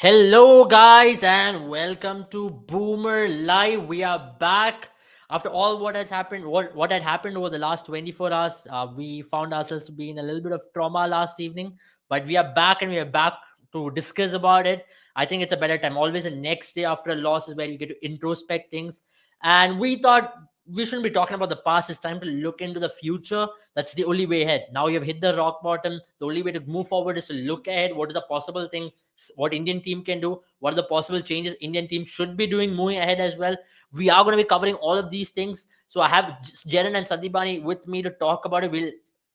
Hello, guys, and welcome to Boomer Live. We are back after all what has happened. What had happened over the last 24 hours. We found ourselves to be in a little bit of trauma last evening, but we are back and we are back to discuss about it. I think it's a better time. Always the next day after a loss is where you get to introspect things, and we thought we shouldn't be talking about the past. It's time to look into the future. That's the only way ahead. Now you've hit the rock bottom. The only way to move forward is to look ahead. What is the possible thing? What Indian team can do, what are the possible changes Indian team should be doing moving ahead as well. We are going to be covering all of these things. So I have Jaren and Sandipani with me to talk about it. We'll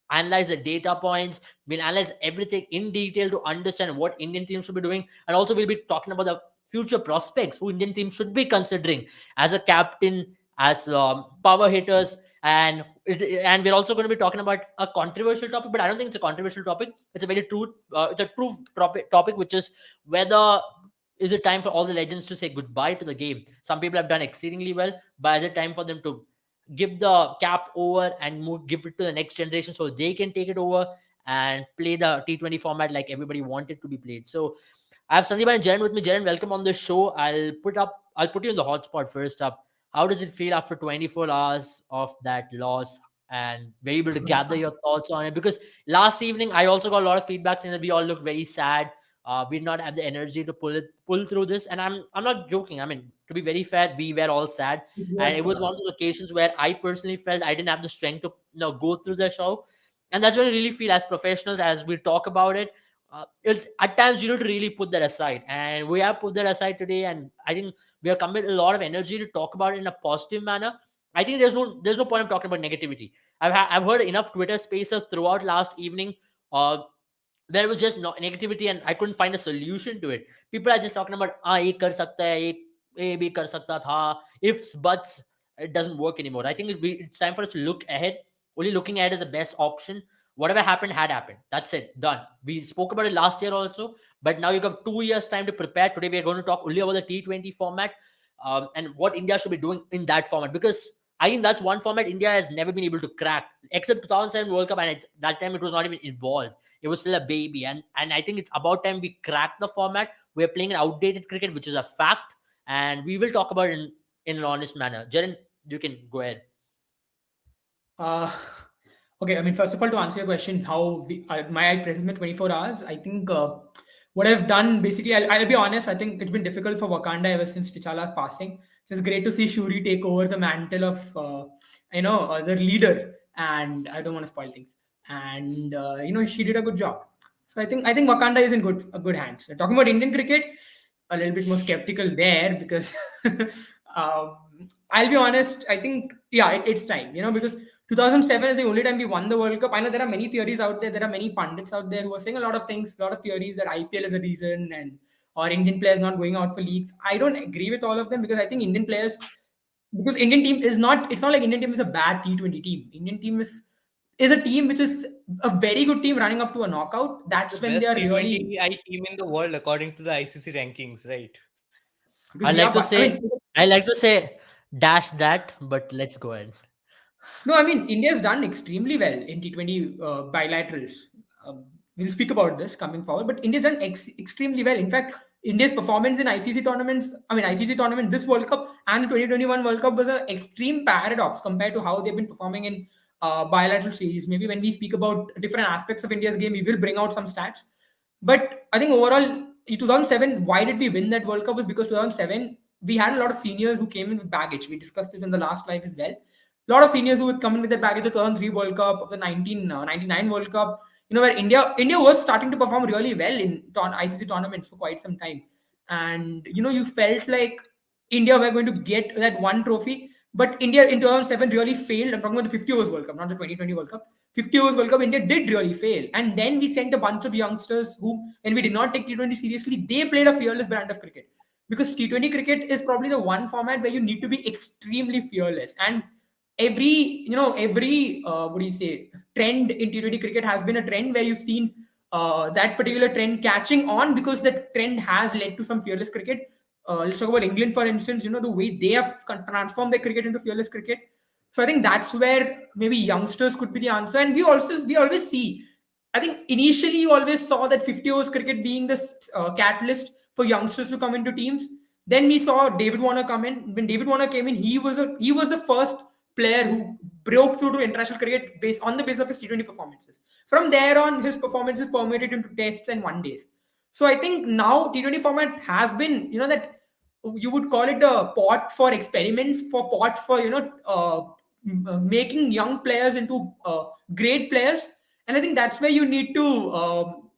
analyze the data points. We'll analyze everything in detail to understand what Indian team should be doing. And also we'll be talking about the future prospects who Indian team should be considering as a captain, as power hitters, and we're also going to be talking about a controversial topic, but I don't think it's a controversial topic. It's a very true, it's a true topic, which is whether is it time for all the legends to say goodbye to the game. Some people have done exceedingly well, but is it time for them to give the cap over and give it to the next generation so they can take it over and play the T20 format like everybody wanted to be played? So I have Sandeep and Jaren with me. Jaren, welcome on the show. I'll put you in the hotspot first up. How does it feel after 24 hours of that loss? And were you able to gather your thoughts on it? Because last evening I also got a lot of feedback saying that we all looked very sad. We did not have the energy to pull through this. And I'm not joking. I mean, to be very fair, we were all sad. It And was it was one of those occasions where I personally felt I didn't have the strength to go through the show. And that's what I really feel as professionals as we talk about it. It's at times you need to really put that aside, and we have put that aside today. And I think we have come with a lot of energy to talk about it in a positive manner. I think there's no point of talking about negativity. I've heard enough Twitter spaces throughout last evening. There was just no negativity, and I couldn't find a solution to it. People are just talking about ye kar sakta hai, ye bhi kar sakta tha, ifs buts. It doesn't work anymore. I think it's time for us to look ahead. Only looking ahead is the best option. Whatever happened had happened. That's it, done. We spoke about it last year also, but now you have 2 years time to prepare. Today we are going to talk only about the T20 format, and what India should be doing in that format, because I think that's one format India has never been able to crack, except 2007 World Cup, and that time it was not even involved. It was still a baby, and I think it's about time we crack the format. We're playing an outdated cricket, which is a fact, and we will talk about it in an honest manner. Jaren, you can go ahead. uh, okay. I mean, first of all, to answer your question, how my present in 24 hours, I think what I've done basically, I'll be honest. I think it's been difficult for Wakanda ever since T'Challa's passing. So it's great to see Shuri take over the mantle of the leader, and I don't want to spoil things. And she did a good job. So I think Wakanda is in good hands. Talking about Indian cricket, a little bit more skeptical there because um, I'll be honest. I think it's time. Because 2007 is the only time we won the World Cup. I know there are many theories out there. There are many pundits out there who are saying a lot of things, a lot of theories that IPL is a reason and or Indian players not going out for leagues. I don't agree with all of them because I think Indian players, because Indian team is not. It's not like Indian team is a bad T20 team. Indian team is a team which is a very good team running up to a knockout. The That's when they best are really T20I team in the world according to the ICC rankings, right? because I we like are. to I say, mean, I like to say, dash that, but let's go ahead. no, I mean India's done extremely well in T20 bilaterals. We'll speak about this coming forward, but India's done extremely well. In fact, India's performance in ICC tournaments, ICC tournament, this World Cup and the 2021 World Cup was an extreme paradox compared to how they've been performing in bilateral series. Maybe when we speak about different aspects of India's game, we will bring out some stats. But I think overall, in 2007, why did we win that World Cup was because 2007 we had a lot of seniors who came in with baggage. We discussed this in the last live as well. A lot of seniors who would come in with their baggage, the 2003 World Cup, of the 1999 World Cup, where India was starting to perform really well in ICC tournaments for quite some time. And, you felt like India were going to get that one trophy. But India in 2007 really failed. I'm talking about the 50 overs World Cup, not the 2020 World Cup. 50 overs World Cup, India did really fail. And then we sent a bunch of youngsters who, when we did not take T20 seriously, they played a fearless brand of cricket. Because T20 cricket is probably the one format where you need to be extremely fearless. And every what do you say, trend in T20 cricket has been a trend where you've seen that particular trend catching on because that trend has led to some fearless cricket. Let's talk about England, for instance. The way they have transformed their cricket into fearless cricket. So I think that's where maybe youngsters could be the answer. And we always see. I think initially you always saw that 50 overs cricket being the catalyst for youngsters to come into teams. Then we saw David Warner come in. When David Warner came in, he was the first player who broke through to international cricket based on the basis of his T20 performances. From there on, his performances permeated into tests and one days. So I think now T20 format has been, that you would call it a pot for experiments, for pot for making young players into great players. And I think that's where you need to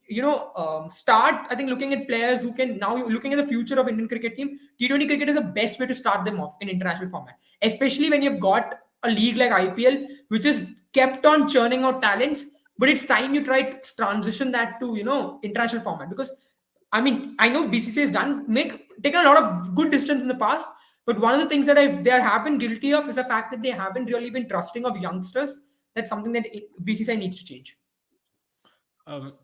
start, I think, looking at players who can, now you're looking at the future of Indian cricket team. T20 cricket is the best way to start them off in international format, especially when you've got a league like IPL, which is kept on churning out talents. But it's time you try to transition that to international format, because I mean, I know BCCI has taken a lot of good decisions in the past, but one of the things that they have been guilty of is the fact that they haven't really been trusting of youngsters. That's something that BCCI needs to change.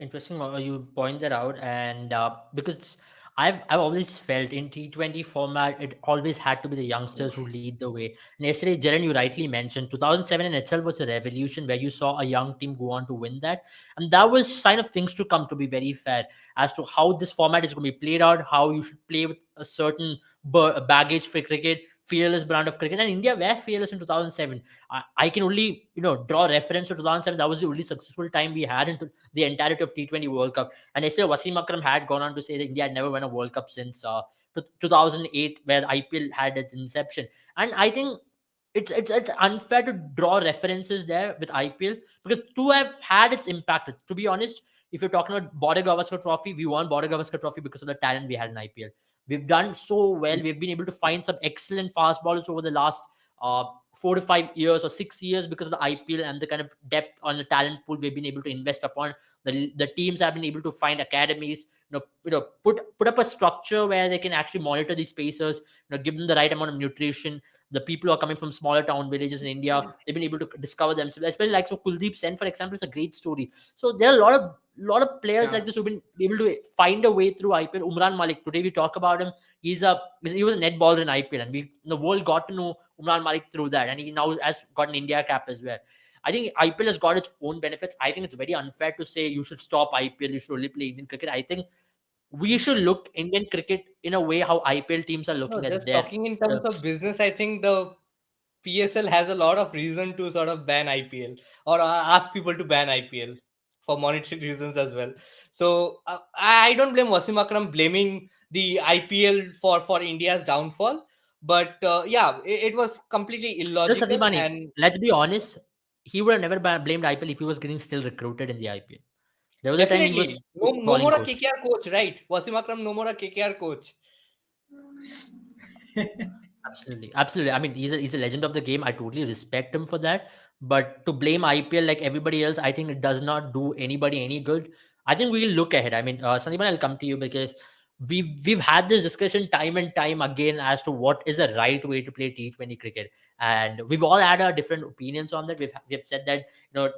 Interesting. You point that out, and because I've always felt in T20 format, it always had to be the youngsters who lead the way. And yesterday, Jaren, you rightly mentioned 2007 in itself was a revolution where you saw a young team go on to win that, and that was sign of things to come. To be very fair, as to how this format is going to be played out, how you should play with a certain baggage for cricket, fearless brand of cricket, and India were fearless in 2007. I can only draw reference to 2007. That was the only successful time we had in the entirety of T20 World Cup. And yesterday, Wasim Akram had gone on to say that India had never won a World Cup since 2008, where IPL had its inception. And I think it's unfair to draw references there with IPL, because two have had its impact. To be honest, if you're talking about Border Gavaskar Trophy, we won Border Gavaskar Trophy because of the talent we had in IPL. We've done so well. We've been able to find some excellent fast bowlers over the last 4 to 5 years or 6 years because of the IPL and the kind of depth on the talent pool we've been able to invest upon. The teams have been able to find academies, put up a structure where they can actually monitor these spacers, give them the right amount of nutrition. The people who are coming from smaller town villages in India, they've been able to discover themselves, especially like so Kuldeep Sen, for example, is a great story. So there are a lot of players like this who've been able to find a way through IPL. Umran Malik, today we talk about him. He was a net bowler in IPL, and the world got to know Umran Malik through that, and he now has got an India cap as well. I think IPL has got its own benefits. I think it's very unfair to say you should stop IPL, you should only play Indian cricket. I think we should look Indian cricket in a way how IPL teams are No, looking at just their. talking in terms of business, I think the PSL has a lot of reason to sort of ban IPL or ask people to ban IPL for monetary reasons as well. So I don't blame Wasim Akram blaming the IPL for India's downfall, but yeah, it was completely illogical. Satyamani, And let's be honest, he would have never blamed IPL if he was getting still recruited in the IPL. There was a time he definitely was no bowling more a coach. KKR coach, right? Wasim Akram, no more a KKR coach. Absolutely, absolutely. I mean, he's a legend of the game. I totally respect him for that. But to blame IPL like everybody else, I think it does not do anybody any good. I think we'll look ahead. I mean, Sandeepan, I'll come to you because we've had this discussion time and time again as to what is the right way to play T20 cricket, and we've all had our different opinions on that. We've said that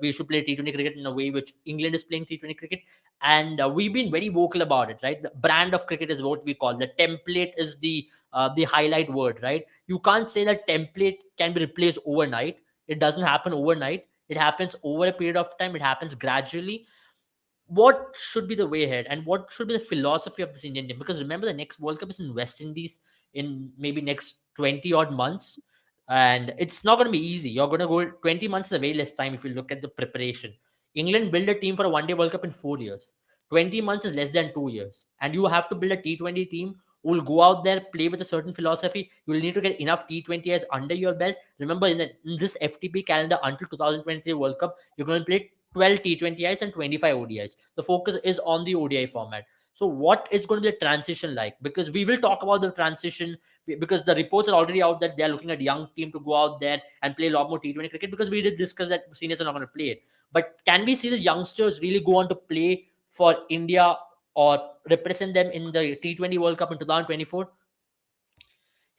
we should play T20 cricket in a way which England is playing T20 cricket, and we've been very vocal about it. Right, the brand of cricket is what we call the template is the highlight word, right? You can't say that template can be replaced overnight. It doesn't happen overnight. It happens over a period of time. It happens gradually. What should be the way ahead, and what should be the philosophy of this Indian team? Because remember, the next World Cup is in West Indies in maybe next 20 odd months, and it's not going to be easy. You're going to go 20 months is a way less time if you look at the preparation. England built a team for a one-day World Cup in 4 years. 20 months is less than 2 years, and you have to build a T20 team who will go out there, play with a certain philosophy. You will need to get enough T20s under your belt. Remember, in this FTP calendar until 2023 World Cup, you're going to play 12 T20Is and 25 ODIs. The focus is on the ODI format. So, what is going to be the transition like? Because we will talk about the transition, because the reports are already out that they are looking at young team to go out there and play a lot more T20 cricket, because we did discuss that seniors are not going to play it. But can we see the youngsters really go on to play for India or represent them in the T20 World Cup in 2024?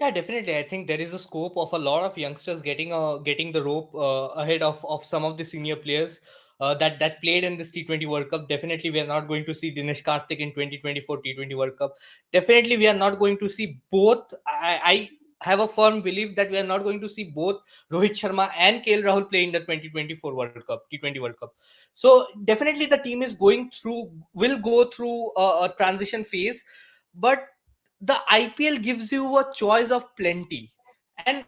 Yeah, definitely. I think there is a scope of a lot of youngsters getting the rope ahead of some of the senior players that played in this T20 World Cup. Definitely, we are not going to see Dinesh Karthik in 2024 T20 World Cup. Definitely, we are not going to see both. I have a firm belief that we are not going to see both Rohit Sharma and KL Rahul play in the 2024 World Cup, T20 World Cup. So definitely, the team is will go through a transition phase. but the IPL gives you a choice of plenty. And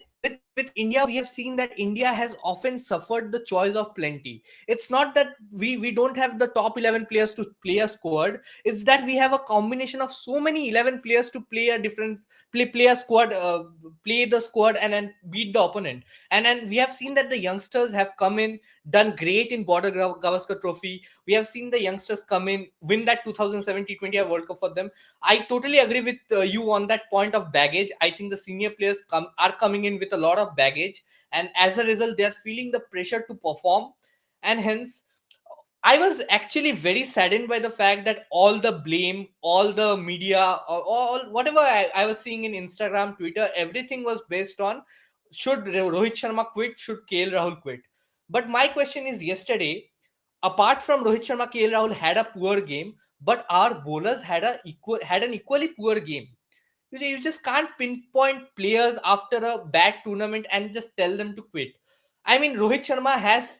with India, we have seen that India has often suffered the choice of plenty. It's not that we don't have the top 11 players to play a squad. It's that we have a combination of so many 11 players to play a different play a squad, play the squad, and beat the opponent. And we have seen that the youngsters have come in, done great in Border Gavaskar Trophy. We have seen the youngsters come in, win that 2007 T20I World Cup for them. I totally agree with you on that point of baggage. I think the senior players are coming in with a lot of baggage, and as a result, they are feeling the pressure to perform, and hence, I was actually very saddened by the fact that all the blame, all the media, all whatever I was seeing in Instagram, Twitter, everything was based on should Rohit Sharma quit, should KL Rahul quit. But my question is, yesterday, apart from Rohit Sharma, KL Rahul had a poor game, but our bowlers had an equally poor game. You just can't pinpoint players after a bad tournament and just tell them to quit. I mean, Rohit Sharma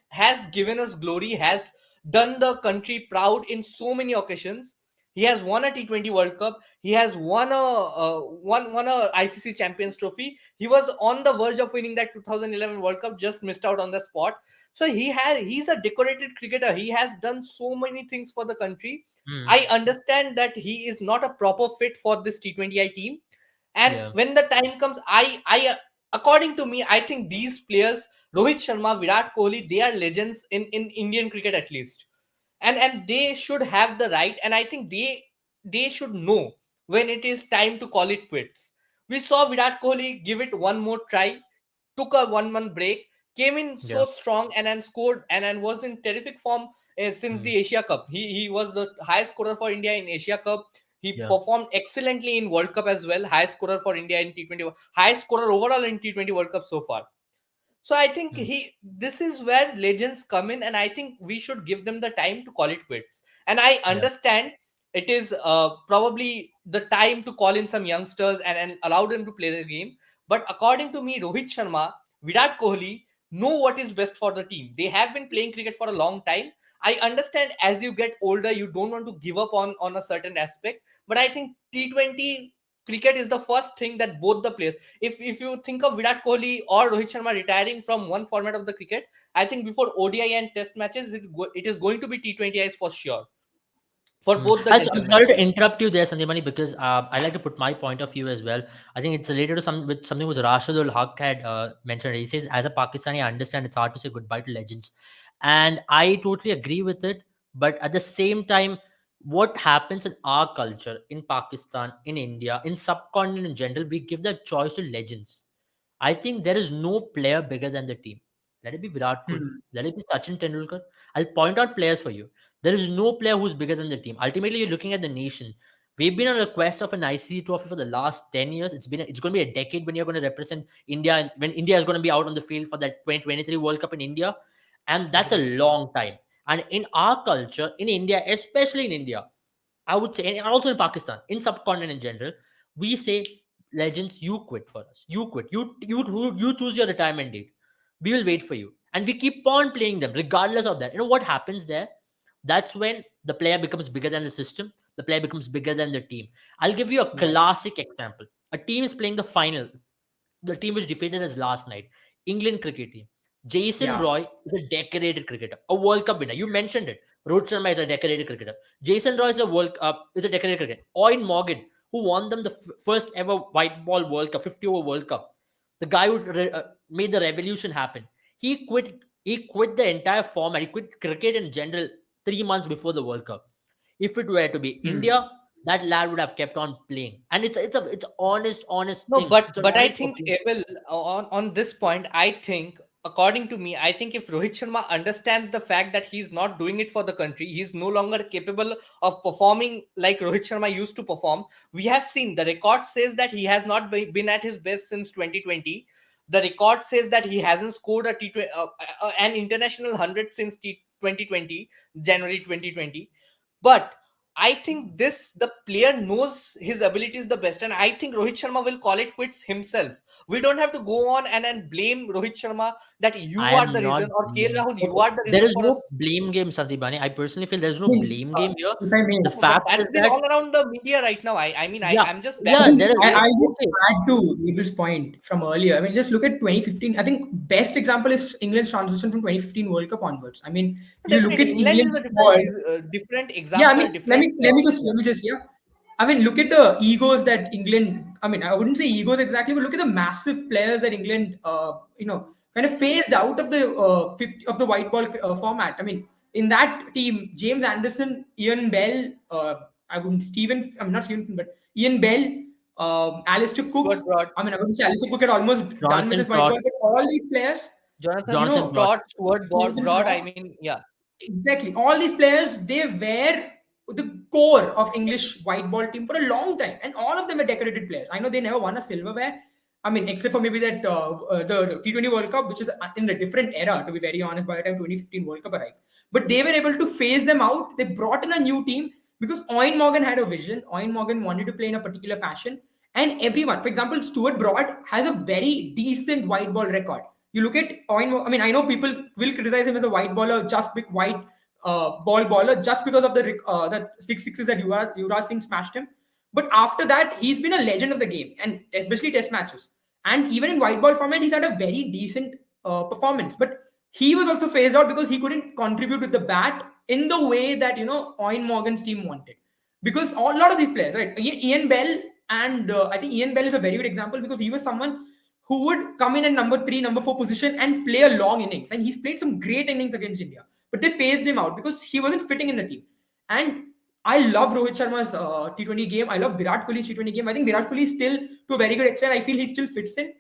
has given us glory, has done the country proud in so many occasions. He has won a T20 World Cup. He has won a ICC Champions Trophy. He was on the verge of winning that 2011 World Cup, just missed out on the spot. So he's a decorated cricketer. He has done so many things for the country. Hmm. I understand that he is not a proper fit for this T20I team, and Yeah. when the time comes, I according to me, I think these players, Rohit Sharma, Virat Kohli, they are legends in Indian cricket at least, and they should have the right, and I think they should know when it is time to call it quits. We saw Virat Kohli give it one more try, took a 1 month break, came in Yeah. so strong, and scored, and was in terrific form since Hmm. the Asia Cup. He was the highest scorer for India in Asia Cup. He Yeah. performed excellently in World Cup as well. Highest scorer for India in T20, highest scorer overall in T20 World Cup so far. So I think Hmm. this is where legends come in, and I think we should give them the time to call it quits. And I Yeah. understand it is probably the time to call in some youngsters and allow them to play the game. But according to me, Rohit Sharma, Virat Kohli know what is best for the team. They have been playing cricket for a long time. I understand as you get older, you don't want to give up on a certain aspect. But I think T20 cricket is the first thing that both the players, if you think of Virat Kohli or Rohit Sharma retiring from one format of the cricket, I think before ODI and Test matches, it is going to be T20Is for sure for Mm. both the I'm gentlemen. sorry to interrupt you there, Sandeepani, because I like to put my point of view as well. I think it's related to something which Rashidul Haq had mentioned. He says, as a Pakistani, I understand it's hard to say goodbye to legends, and I totally agree with it. But at the same time, what happens in our culture, in Pakistan, in India, in subcontinent in general, we give that choice to legends. I think there is no player bigger than the team. Let it be Virat Kohli. Hmm. Let it be Sachin Tendulkar. I'll point out players for you. There is no player who's bigger than the team. Ultimately, you're looking at the nation. We've been on a quest of an ICC trophy for the last 10 years. It's going to be a decade when you're going to represent India, and when India is going to be out on the field for that 2023 World Cup in India. And that's a Definitely. long time. And in our culture, in India, especially in India, I would say, and also in Pakistan, in subcontinent in general, we say, legends, you quit for us. You quit. You choose your retirement date. We will wait for you, and we keep on playing them regardless of that. You know what happens there? That's when the player becomes bigger than the system. The player becomes bigger than the team. I'll give you a Yeah. classic example. A team is playing the final, the team which defeated us last night, England cricket team. Jason Yeah. Roy is a decorated cricketer, a World Cup winner. You mentioned it. Rohit Sharma is a decorated cricketer. Jason Roy is a decorated cricketer. Owen Morgan, who won them the first ever white ball World Cup, 50 over World Cup. The guy who made the revolution happen. He quit. He quit the entire format. He quit cricket in general 3 months before the World Cup. If it were to be Hmm. India, that lad would have kept on playing. And it's a honest No, thing. but It's an but I honest think opinion. Abel, on this point, I think according to me, I think if Rohit Sharma understands the fact that he's not doing it for the country, he's no longer capable of performing like Rohit Sharma used to perform. We have seen the record says that he has not been at his best since 2020. The record says that he hasn't scored a T20 an international 100 since 2020, January 2020. But I think the player knows his abilities the best, and I think Rohit Sharma will call it quits himself. We don't have to go on and blame Rohit Sharma that you I are am the not reason, or KL blaming. Rahul, you Okay. are the There reason is for no us. blame game, Sandipani. I personally feel there's no I mean, blame game here. if I may, The But fact is that's been that, all around the media right now. yeah, I'm just I yeah, backing mean, the there is, I, players. I'll just okay. add to Abel's point from earlier. I mean, just look at 2015. I think best example is England's transition from 2015 World Cup onwards. I mean, you look at Definitely, England is England's a squad. different Yeah, I example, mean, let different. me let me just let me just yeah. I mean, look at the egos that England. I mean, I wouldn't say egos exactly, but look at the massive players that England, kind of phased out of the 50, of the white ball format. I mean, in that team, James Anderson, Ian Bell, I wouldn't Stephen. I'm not Stephen, but Ian Bell, Alistair Stuart Cook. Broad, I mean, I wouldn't say Alistair Cook had almost done with Jonathan his white Trott, ball, but all these players, Jonathan you Jonathan know, Trott. Stuart Nathan Broad. I Shaw, mean, yeah. exactly. All these players, they were the core of English white ball team for a long time, and all of them are decorated players. I know they never won a silverware. I mean, except for maybe that the T20 World Cup, which is in a different era, to be very honest. By the time 2015 World Cup arrived, but they were able to phase them out. They brought in a new team because Owen Morgan had a vision. Owen Morgan wanted to play in a particular fashion, and everyone, for example, Stuart Broad has a very decent white ball record. You look at Owen. I mean, I know people will criticize him as a white baller, just big white ball baller, just because of the six sixes that Yuvraj Singh smashed him. But after that, he's been a legend of the game, and especially Test matches. And even in white ball format, he's had a very decent performance. But he was also phased out because he couldn't contribute with the bat in the way that Owen Morgan's team wanted. Because a lot of these players, right? Ian Bell, and I think Ian Bell is a very good example because he was someone who would come in at number three, number four position and play a long innings. And he's played some great innings against India. But they phased him out because he wasn't fitting in the team. And I love Rohit Sharma's T20 game. I love Virat Kohli's T20 game. I think Virat Kohli is still, to a very good extent, I feel he still fits in.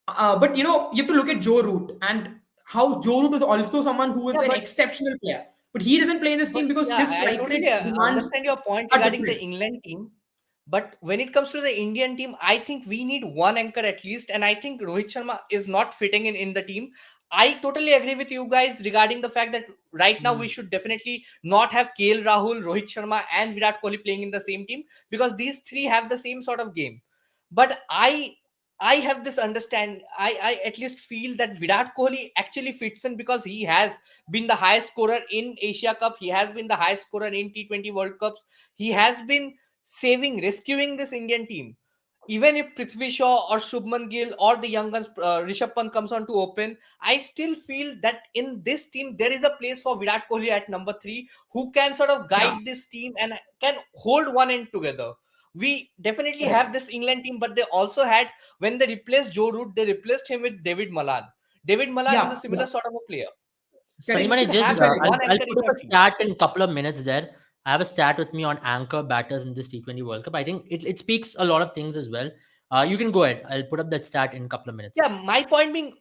But you have to look at Joe Root and how Joe Root was also someone who was Yeah, an exceptional player. But he doesn't play in this team but because yeah, his I strike totally rate demands understand your point are regarding the different. England team. But when it comes to the Indian team, I think we need one anchor at least, and I think Rohit Sharma is not fitting in the team. I totally agree with you guys regarding the fact that right now we Hmm. should definitely not have KL Rahul, Rohit Sharma, and Virat Kohli playing in the same team because these three have the same sort of game. But I have this understand. I at least feel that Virat Kohli actually fits in because he has been the highest scorer in Asia Cup. He has been the highest scorer in T20 World Cups. He has been rescuing this Indian team. Even if Prithvi Shaw or Shubman Gill or the young guns, Rishabh Pant comes on to open, I still feel that in this team there is a place for Virat Kohli at number three, who can sort of Yeah, guide this team and can hold one end together. We definitely correct. have this England team, but they also had, when they replaced Joe Root, they replaced him with David Malan. David Malan is a Yeah, similar yeah, sort of a player. So you correct. Sandipani, should just have Different. one I'll anchor put in up your a team. stat in a couple of minutes there. I have a stat with me on anchor batters in this T20 World Cup. I think it speaks a lot of things as well. You can go ahead. I'll put up that stat in a couple of minutes. Yeah, my point being,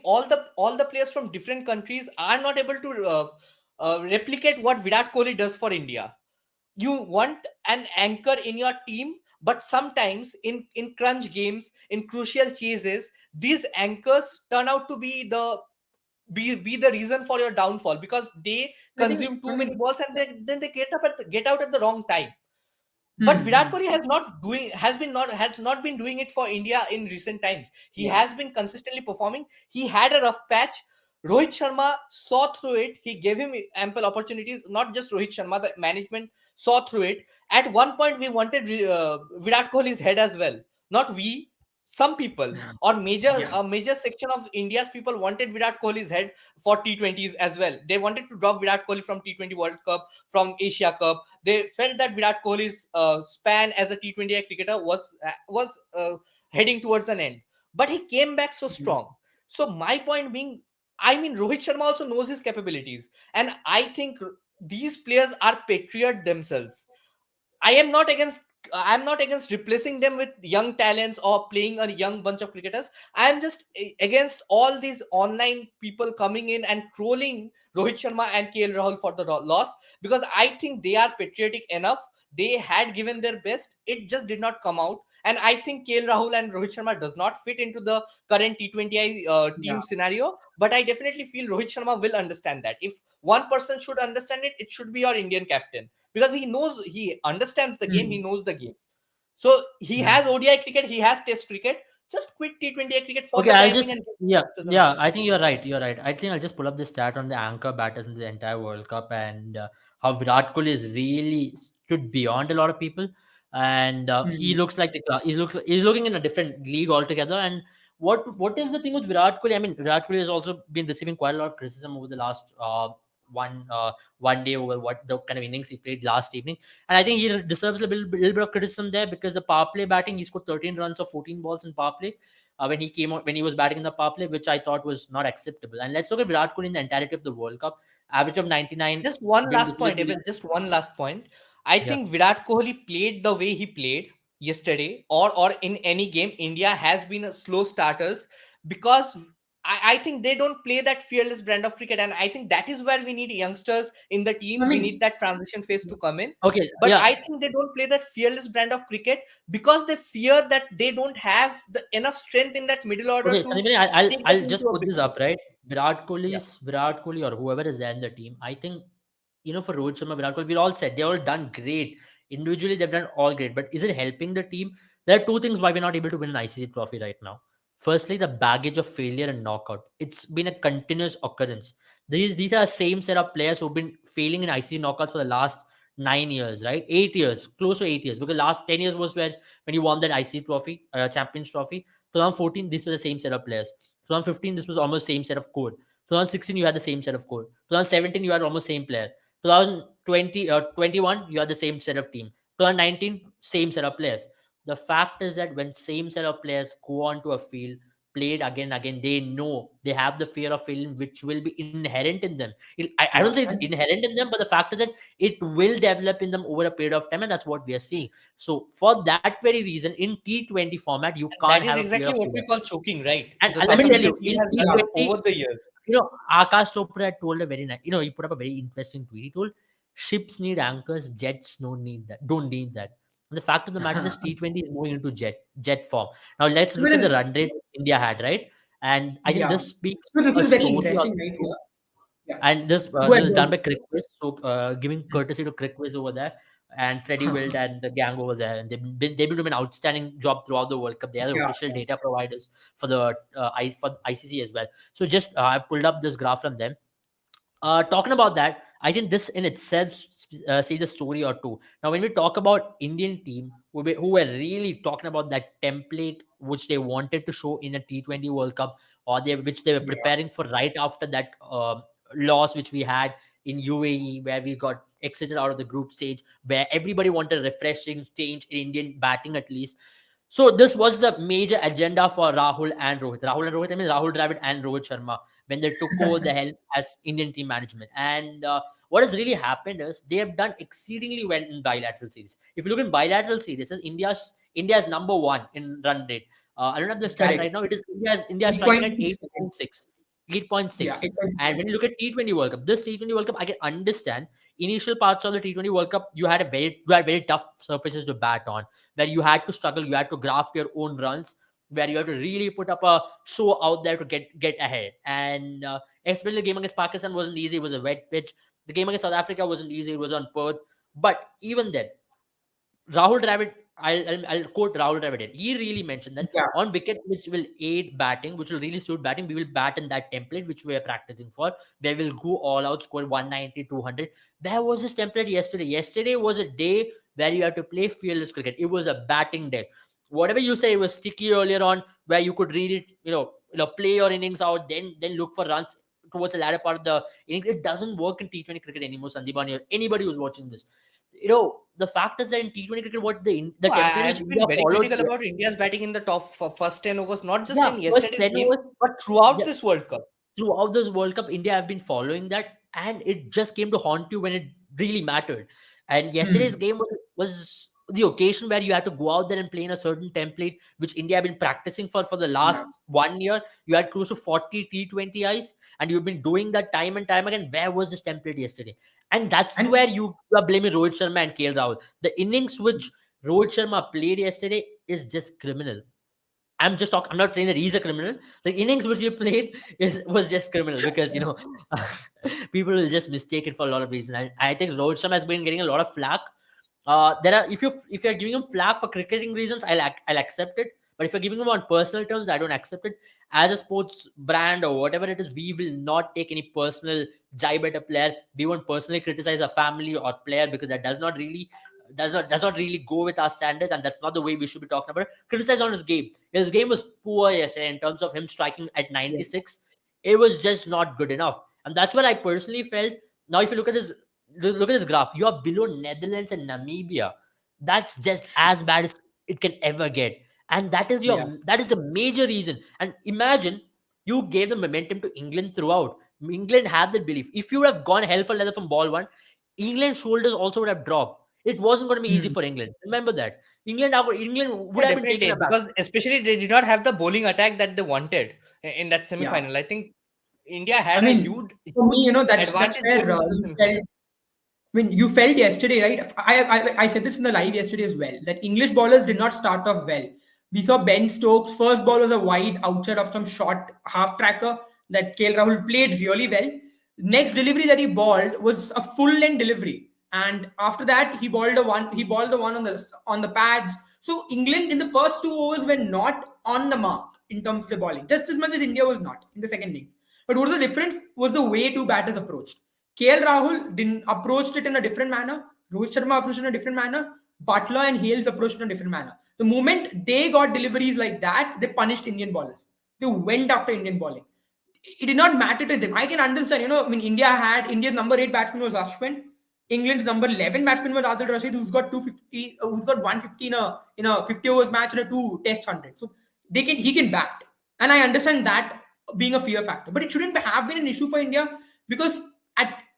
all the players from different countries are not able to replicate what Virat Kohli does for India. You want an anchor in your team, but sometimes in crunch games, in crucial chases, these anchors turn out to be the reason for your downfall because they I think, consume I too many mean, balls, and then they get out at the wrong time. But Virat hmm. Kohli has not been doing it for India in recent times. He Yeah, has been consistently performing. He had a rough patch. Rohit Sharma saw through it. He gave him ample opportunities. Not just Rohit Sharma, the management saw through it. At one point, we wanted Virat Kohli's head as well. Not we, some people or yeah, a major section of India's people wanted Virat Kohli's head for T20s as well. They wanted to drop Virat Kohli from T20 World Cup, from Asia Cup. They felt that Virat Kohli's span as a T20 cricketer was heading towards an end. But he came back so yeah. strong. So my point being, I mean, Rohit Sharma also knows his capabilities, and I think these players are patriot themselves. I am not against. I'm not against replacing them with young talents or playing a young bunch of cricketers. I am just against all these online people coming in and trolling Rohit Sharma and KL Rahul for the loss, because I think they are patriotic enough. They had given their best. It just did not come out, And I think KL Rahul and Rohit Sharma does not fit into the current T20I Yeah. team scenario. But I definitely feel Rohit Sharma will understand that. If one person should understand it, it should be your Indian captain, because he understands the game, he Hmm. knows the game. So he Yeah. has ODI cricket, he has Test cricket. Just quit T20I cricket for Okay, the I'll time being just and get yeah, youngsters on yeah. board. I think you're right. You're right. I think I'll just pull up the stat on the anchor batters in the entire World Cup and how Virat Kohli is really stood beyond a lot of people, and he Hmm. looks like he's looking in a different league altogether. And what is the thing with Virat Kohli? I mean, Virat Kohli has also been receiving quite a lot of criticism over the last one uh, one day over what the kind of innings he played last evening, and I think he deserves a little bit of criticism there because the power play batting he scored 13 runs of 14 balls in power play when he came out when he was batting in the power play, which I thought was not acceptable. And let's look at Virat Kohli in the entirety of the World Cup, average of 99. Just one This last was point, just Abel, just one last point. I yeah. think Virat Kohli played the way he played yesterday, or in any game. India has been a slow starters because I think they don't play that fearless brand of cricket, and I think that is where we need youngsters in the I team. We need mean, that transition phase to come in. Okay, But yeah. I think they don't play that fearless brand of cricket because they fear that they don't have the enough strength in that middle order Okay, to Sandeep, I'll take the I'll team to just a put big this stage. up right. Yeah. Virat Kohli or whoever is there in the team. I think for Rohit Sharma, Virat Kohli, we all said they all done great. Individually, they've done all great. But is it helping the team? There are two things why we're not able to win an ICC trophy right now. Firstly, the baggage of failure and knockout. It's been a continuous occurrence. These are the same set of players who've been failing in ICC knockouts for the last 9 years, right? 8 years, close to 8 years. Because last 10 years was when you won that ICC trophy, Champions Trophy. 2014, this was the same set of players. 2015, this was almost same set of core. 2016, you had the same set of core. 2017, you had almost same player. 2020 21 you had the same set of team. 2019 same set of players. The fact is that when same set of players go onto a field played again and again, they know they have the fear of failing which will be inherent in them. I don't yeah. say it's And inherent in them, but the fact is that it will develop in them over a period of time, and that's what we are seeing. So for that very reason, in T20 format you And can't that have is a fear exactly of what we failure. call choking, right? And, The and let South me tell African you, team in has done it yeah. T20, over the years. Akash Chopra had told a very nice, he put up a very interesting tweet. He told, ships need anchors, jets don't need that. And the fact of the matter is T20 is moving into jet form. Now let's look Even at the in, run rate India had, right? And I think yeah. this speaks So this a is very story or interesting, right? two. Yeah. Yeah. And Go this ahead. is Go done by ahead. CricWiz, so giving courtesy to CricWiz over there, and Freddie Wild and the gang over there, and they've been doing an outstanding job throughout the World Cup. They are the Yeah. official data providers for the for ICC as well. So just I pulled up this graph from them. Talking about that, I think this in itself says a story or two. Now, when we talk about Indian team who were really talking about that template which they wanted to show in a T20 World Cup, or which they were Yeah. preparing for right after that loss which we had in UAE, where we got exited out of the group stage, where everybody wanted a refreshing change in Indian batting at least. So this was the major agenda for Rahul and Rohit. I mean Rahul Dravid and Rohit Sharma when they took over the helm as Indian team management. And what has really happened is they have done exceedingly well in bilateral series. If you look in bilateral series, this is India's number one in run rate. I don't have the stat Correct. right now. It is India's striking at 8.6. 8.6. Yeah. 8.6. 8.6. And when you look at T20 World Cup, this T20 World Cup, I can understand initial parts of the T20 World Cup, you had very tough surfaces to bat on, where you had to struggle, you had to graft your own runs, where you have to really put up a show out there to get ahead. And especially the game against Pakistan wasn't easy. It was a wet pitch. The game against South Africa wasn't easy. It was on Perth. But even then, Rahul Dravid, I'll quote Rahul Dravid. He really mentioned that Yeah. on wickets which will aid batting, which will really suit batting, we will bat in that template which we are practicing for, where we'll go all out, score 190, 200. There was this template yesterday. Yesterday was a day where you had to play fearless cricket. It was a batting day. Whatever you say, it was sticky earlier on, where you could read it, play your innings out, then look for runs towards the latter part of the innings. It doesn't work in T20 cricket anymore, Sandeep, or anybody who's watching this. The fact is that in T20 cricket, the No, template which I've been India very followed, critical about India's batting in the first 10 overs, not just yeah, in first yesterday's 10 game, overs, but throughout yeah, this World Cup. throughout this World Cup, India have been following that, and it just came to haunt you when it really mattered. And yesterday's Hmm. game was the occasion where you had to go out there and play in a certain template, which India have been practicing for the Yeah. last 1 year. You had close to 40 T20Is, and you've been doing that time and time again. Where was this template yesterday? And that's And where you are blaming Rohit Sharma and KL Rahul. The innings which Rohit Sharma played yesterday is just criminal. I'm just talking. I'm not saying that he's a criminal. The innings which he played was just criminal because people will just mistake it for a lot of reasons. I think Rohit Sharma has been getting a lot of flack. There are if you're giving him flack for cricketing reasons, I'll accept it. But if you're giving him on personal terms, I don't accept it. As a sports brand or whatever it is, we will not take any personal jibe at a player. We won't personally criticize a family or player because that does not really go with our standards, and that's not the way we should be talking about it. Criticize on his game. His game was poor yesterday in terms of him striking at Yeah. 96. It was just not good enough, and that's what I personally felt. Now, if you look at this graph, you are below Netherlands and Namibia. That's just as bad as it can ever get, and Yeah. that is the major reason. And imagine you gave the momentum to England throughout. England had that belief. If you would have gone hell for leather from ball one, England's shoulders also would have dropped. It wasn't going to be easy Hmm. for England. Remember that. England would Yeah, have been taken definitely. aback. Because especially they did not have the bowling attack that they wanted in that Yeah. semi-final. I think India I had a mean, huge, for me, huge that's advantage where going into the you felt. semi-final. I mean, you felt yesterday, right? I said this in the live yesterday as well, that English bowlers did not start off well. We saw Ben Stokes, first ball was a wide outside of some short half tracker that KL Rahul played really well. Next delivery that he balled was a full length delivery. And after that, he balled the one on the pads. So England in the first 2 overs were not on the mark in terms of the bowling, just as much as India was not in the second innings. But what was the difference was the way two batters approached. KL Rahul didn't approached it in a different manner. Rohit Sharma approached it in a different manner. Butler and Hales approached it in a different manner. The moment they got deliveries like that, they punished Indian bowlers. They went after Indian bowling. It did not matter to them. I can understand, I mean, India's number 8 batsman was Ashwin. England's number 11 batsman was Adil Rashid, who's got 250, who's got 150 in a 50 overs match and a two test 100. So he can bat. And I understand that being a fear factor. But it shouldn't have been an issue for India because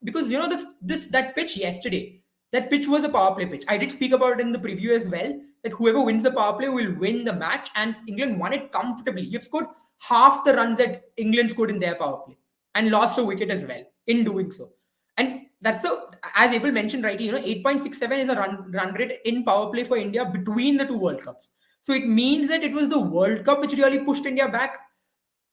because that pitch yesterday, that pitch was a power play pitch. I did speak about it in the preview as well, that whoever wins the power play will win the match, and England won it comfortably. You've scored half the runs that England scored in their power play and lost a wicket as well in doing so. And that's as Abel mentioned rightly, 8.67 is a run rate in power play for India between the two World Cups. So it means that it was the World Cup which really pushed India back.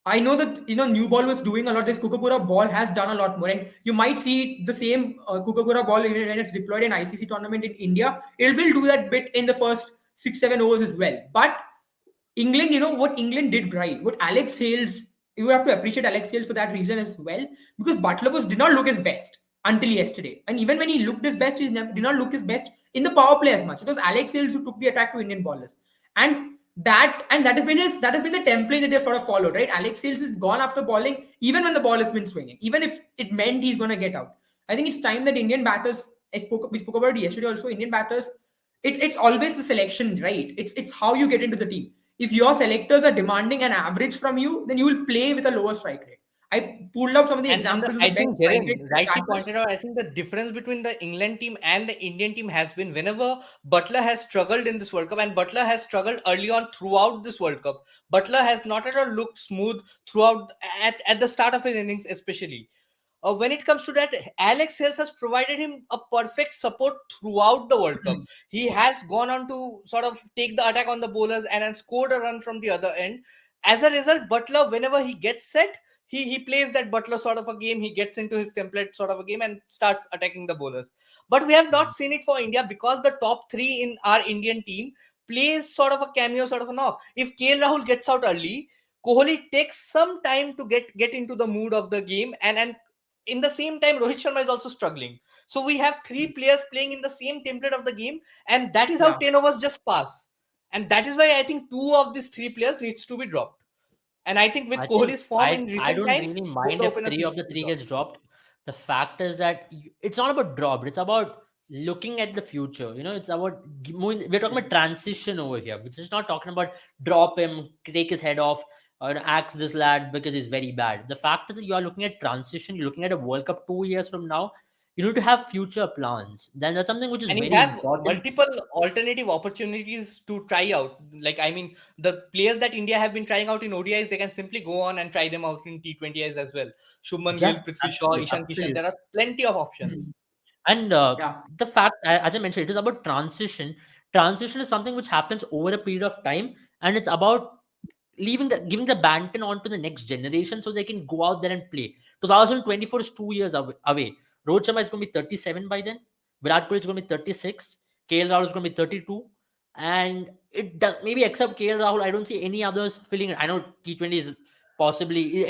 I know that new ball was doing a lot. This Kukapura ball has done a lot more, and you might see the same Kukapura ball when it's deployed in ICC tournament in India. It will do that bit in the first 6-7 overs as well. But England, what England did right, what Alex Hales, you have to appreciate Alex Hales for that reason as well, because did not look his best until yesterday, and even when he looked his best, did not look his best in the power play as much. It was Alex Hales who took the attack to Indian bowlers, and that has been the template that they've sort of followed, right? Alex Hales has gone after bowling even when the ball has been swinging, even if it meant he's going to get out. I think it's time that Indian batters. We spoke about it yesterday also. Indian batters, it's always the selection, right? It's how you get into the team. If your selectors are demanding an average from you, then you will play with a lower strike rate. I pulled out some of the examples of the I best think strike rate Jaren rightly batters. pointed out. I think the difference between the England team and the Indian team has been whenever Butler has struggled in this World Cup, and Butler has struggled early on throughout this World Cup. Butler has not at all looked smooth throughout at the start of his innings, especially. When it comes to that, Alex Hales has provided him a perfect support throughout the World Cup. Hmm. He has gone on to sort of take the attack on the bowlers and scored a run from the other end. As a result, Butler, whenever he gets set, he plays that Butler sort of a game. He gets into his template sort of a game and starts attacking the bowlers. But we have not seen it for India because the top three in our Indian team plays sort of a cameo, sort of a knock. If KL Rahul gets out early, Kohli takes some time to get into the mood of the game, and in the same time Rohit Sharma is also struggling. So we have three players playing in the same template of the game, and that is how Yeah. 10 overs just pass. And that is why I think two of these three players needs to be dropped. And I think with I think Kohli's form in I recent don't times, really both mind the if openers three need of to the be three dropped. gets dropped. The fact is that it's not about dropped. It's about looking at the future. It's about moving. We're talking about transition over here. We're just not talking about drop him, take his head off, or axe this lad because he's very bad. The fact is that you are looking at transition. You're looking at a World Cup 2 years from now. You need to have future plans. Then that's something which is And you very have important. multiple alternative opportunities to try out. Like, I mean, the players that India have been trying out in ODIs, they can simply go on and try them out in T20Is as well. Shubman Gill, Yeah, Prithvi Shaw, absolutely, Ishan Kishan, absolutely. there are plenty of Hmm. options. And Yeah. the fact, as I mentioned, it is about transition. Transition is something which happens over a period of time, and it's about leaving the giving the baton on to the next generation so they can go out there and play. 2024 is 2 years away. Rohit Sharma is going to be 37 by then. Virat Kohli is going to be 36. KL Rahul is going to be 32. And it does, maybe except KL Rahul, I don't see any others filling it. I know T20 is possibly,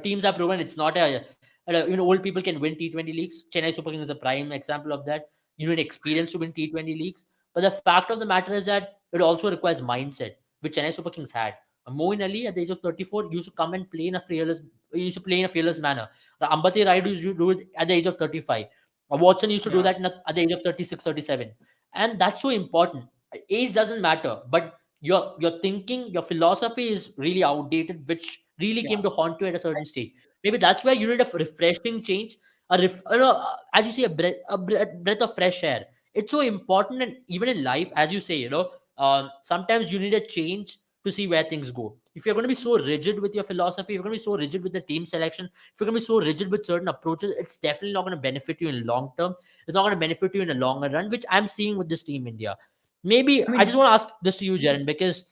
teams have proven it's not old people can win T20 leagues. Chennai Super Kings is a prime example of that. You need experience to win T20 leagues. But the fact of the matter is that it also requires mindset, which Chennai Super Kings had. Moin Ali at the age of 34 used to come and play in a fearless, used to play in a fearless manner. The Ambati Raidu used to do it at the age of 35. Watson used to do Yeah. that at the age of 36, 37. And that's so important. Age doesn't matter, but your thinking, your philosophy is really outdated, which really came Yeah. to haunt you at a certain stage. Maybe that's where you need a refreshing change, as you say, breath of fresh air. It's so important, and even in life, as you say, sometimes you need a change to see where things go. If you're going to be so rigid with your philosophy, if you're going to be so rigid with the team selection, if you're going to be so rigid with certain approaches, it's definitely not going to benefit you in long term. It's not going to benefit you in a longer run, which I'm seeing with this team India. Maybe I I just mean, want to ask this to you, Jaren, because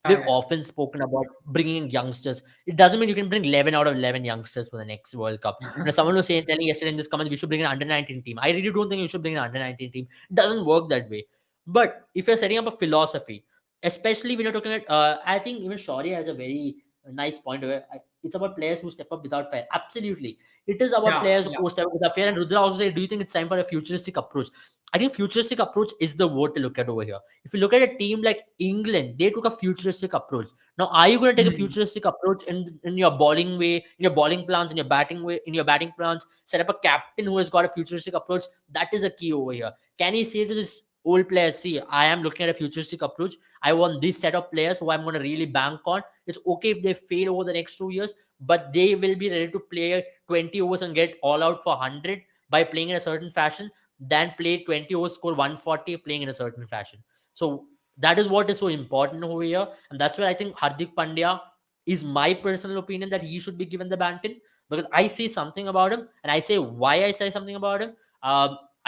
yeah, we've yeah. often spoken about bringing in youngsters. It doesn't mean you can bring 11 out of 11 youngsters for the next World Cup. Someone was telling yesterday in this comments, we should bring an under 19 team. I really don't think you should bring an under 19 team. It doesn't work that way. But if you're setting up a philosophy, especially when you're talking about, I think even Shaurya has a very nice point where it's about players who step up without fear. Absolutely. It is about Yeah, players yeah. who step up without fear. And Rudra also said, do you think it's time for a futuristic approach? I think futuristic approach is the word to look at over here. If you look at a team like England, they took a futuristic approach. Now, are you going to take a Hmm. futuristic approach in your bowling way, in your bowling plans, in your batting way, in your batting plans? Set up a captain who has got a futuristic approach. That is a key over here. Can he say to this old player, see, I am looking at a futuristic approach. I want this set of players who I'm going to really bank on. It's okay if they fail over the next 2 years, but they will be ready to play 20 overs and get all out for 100 by playing in a certain fashion than play 20 overs, score 140 playing in a certain fashion. So that is what is so important over here. And that's where I think Hardik Pandya is my personal opinion that he should be given the Banton, because I see something about him and I say why I say something about him.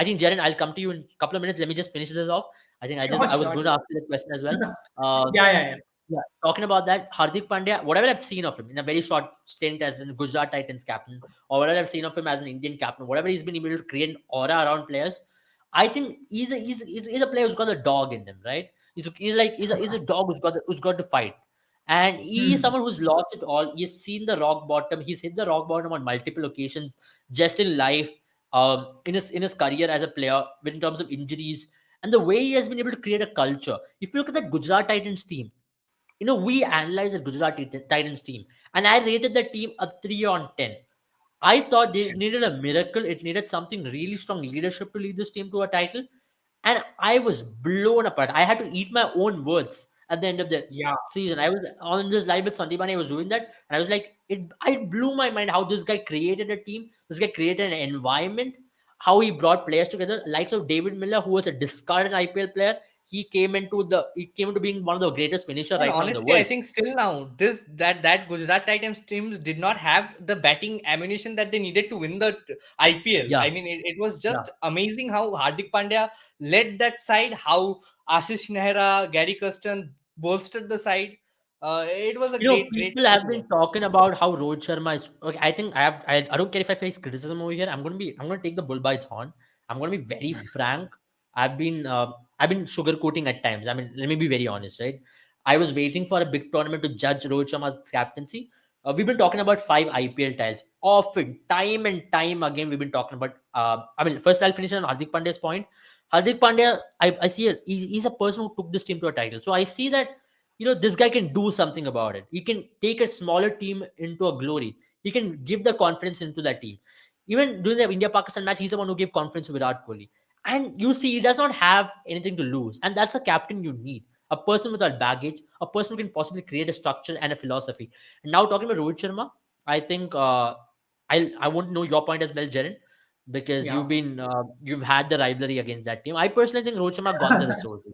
I think, Jaren, I'll come to you in a couple of minutes. Let me just finish this off. Sure, I was sure, going to sure. ask you the question as well. Uh, Yeah, yeah, yeah. yeah, talking about that, Hardik Pandya, whatever I've seen of him in a very short stint as a Gujarat Titans captain, or whatever I've seen of him as an Indian captain, whatever he's been able to create an aura around players, I think he's a player who's got a dog in him, right? He's a dog who's got to fight, and he is Hmm. someone who's lost it all. He's seen the rock bottom. He's hit the rock bottom on multiple occasions, just in life, in his career as a player, in terms of injuries, and the way he has been able to create a culture. If you look at that Gujarat Titans team, we analyzed the Gujarat Titans team, and I rated the team a 3 on 10. I thought they needed a miracle. It needed something really strong leadership to lead this team to a title. And I was blown apart. I had to eat my own words at the end of the Yeah. season. I was on this live with Sandeep, I was doing that. And I was like, it blew my mind how this guy created a team. This guy created an environment, how he brought players together. Likes of David Miller, who was a discarded IPL player. He came into being one of the greatest finisher And right now in the honestly, I world. think still now that Gujarat Titans teams did not have the batting ammunition that they needed to win the IPL. Yeah, I mean, it was yeah. just amazing how Hardik Pandya led that side, how Ashish Nehra, Gary Kirsten bolstered the side. It was a great People thing have to been watch. talking about how Rohit Sharma is. Okay, I think I don't care if I face criticism over here. I'm gonna take the bull by its horn. I'm gonna be very frank. I've been uh, I've been sugarcoating at times. I mean, let me be very honest, right? I was waiting for a big tournament to judge Rohit Sharma's captaincy. We've been talking about 5 IPL titles. Often, time and time again, we've been talking about. First I'll finish on Hardik Pandya's point. Hardik Pandya, I see he's a person who took this team to a title. So I see that this guy can do something about it. He can take a smaller team into a glory. He can give the confidence into that team. Even during the India Pakistan match, he's the one who gave confidence to Virat Kohli. And you see, he does not have anything to lose. And that's a captain you need. A person without baggage, a person who can possibly create a structure and a philosophy. And now talking about Rohit Sharma, I think I want to know your point as well, Jaren, because Yeah. you've had the rivalry against that team. I personally think Rohit Sharma got the resources.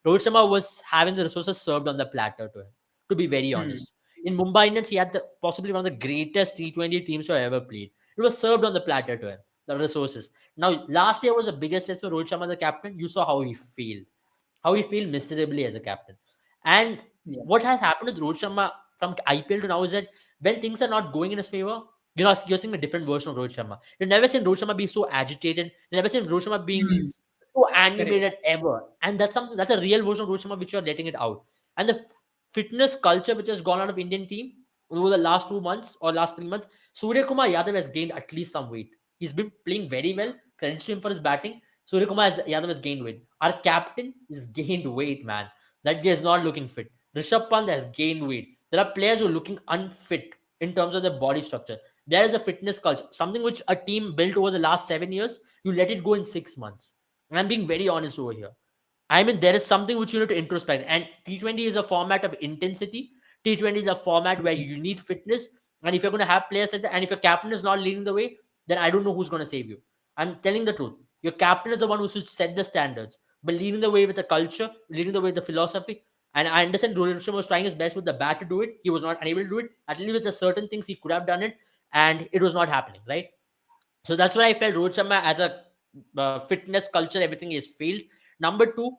Rohit Sharma was having the resources served on the platter to him, to be very Hmm. honest. In Mumbai Indians, he had possibly one of the greatest T20 teams who ever played. It was served on the platter to him, the resources. Now, last year was the biggest test for Rohit Sharma, the captain. You saw how he failed. how he failed miserably as a captain. And Yeah. what has happened with Rohit Sharma from IPL to now is that when things are not going in his favor, you're seeing a different version of Rohit Sharma. You've never seen Rohit Sharma be so agitated. You've never seen Rohit Sharma being Hmm. so Correct. animated ever. And that's something that's a real version of Rohit Sharma which you're letting it out. And the fitness culture which has gone out of Indian team over the last 2 months or last 3 months, Surya Kumar Yadav has gained at least some weight. He's been playing very well. Credits to him for his batting. Yadav has gained weight. Our captain has gained weight, man. That guy is not looking fit. Rishabh Pant has gained weight. There are players who are looking unfit in terms of their body structure. There is a fitness culture, something which a team built over the last 7 years. You let it go in 6 months. And I'm being very honest over here. I mean, there is something which you need to introspect. And T20 is a format of intensity. T20 is a format where you need fitness. And if you're going to have players like that, and if your captain is not leading the way, then I don't know who's going to save you. I'm telling the truth. Your captain is the one who should set the standards, but leading the way with the culture, leading the way with the philosophy. And I understand Rohit Sharma was trying his best with the bat to do it. He was not unable to do it. At least with the certain things he could have done it, and it was not happening, right? So that's why I felt Rohit Sharma as a fitness culture, everything is failed. Number two,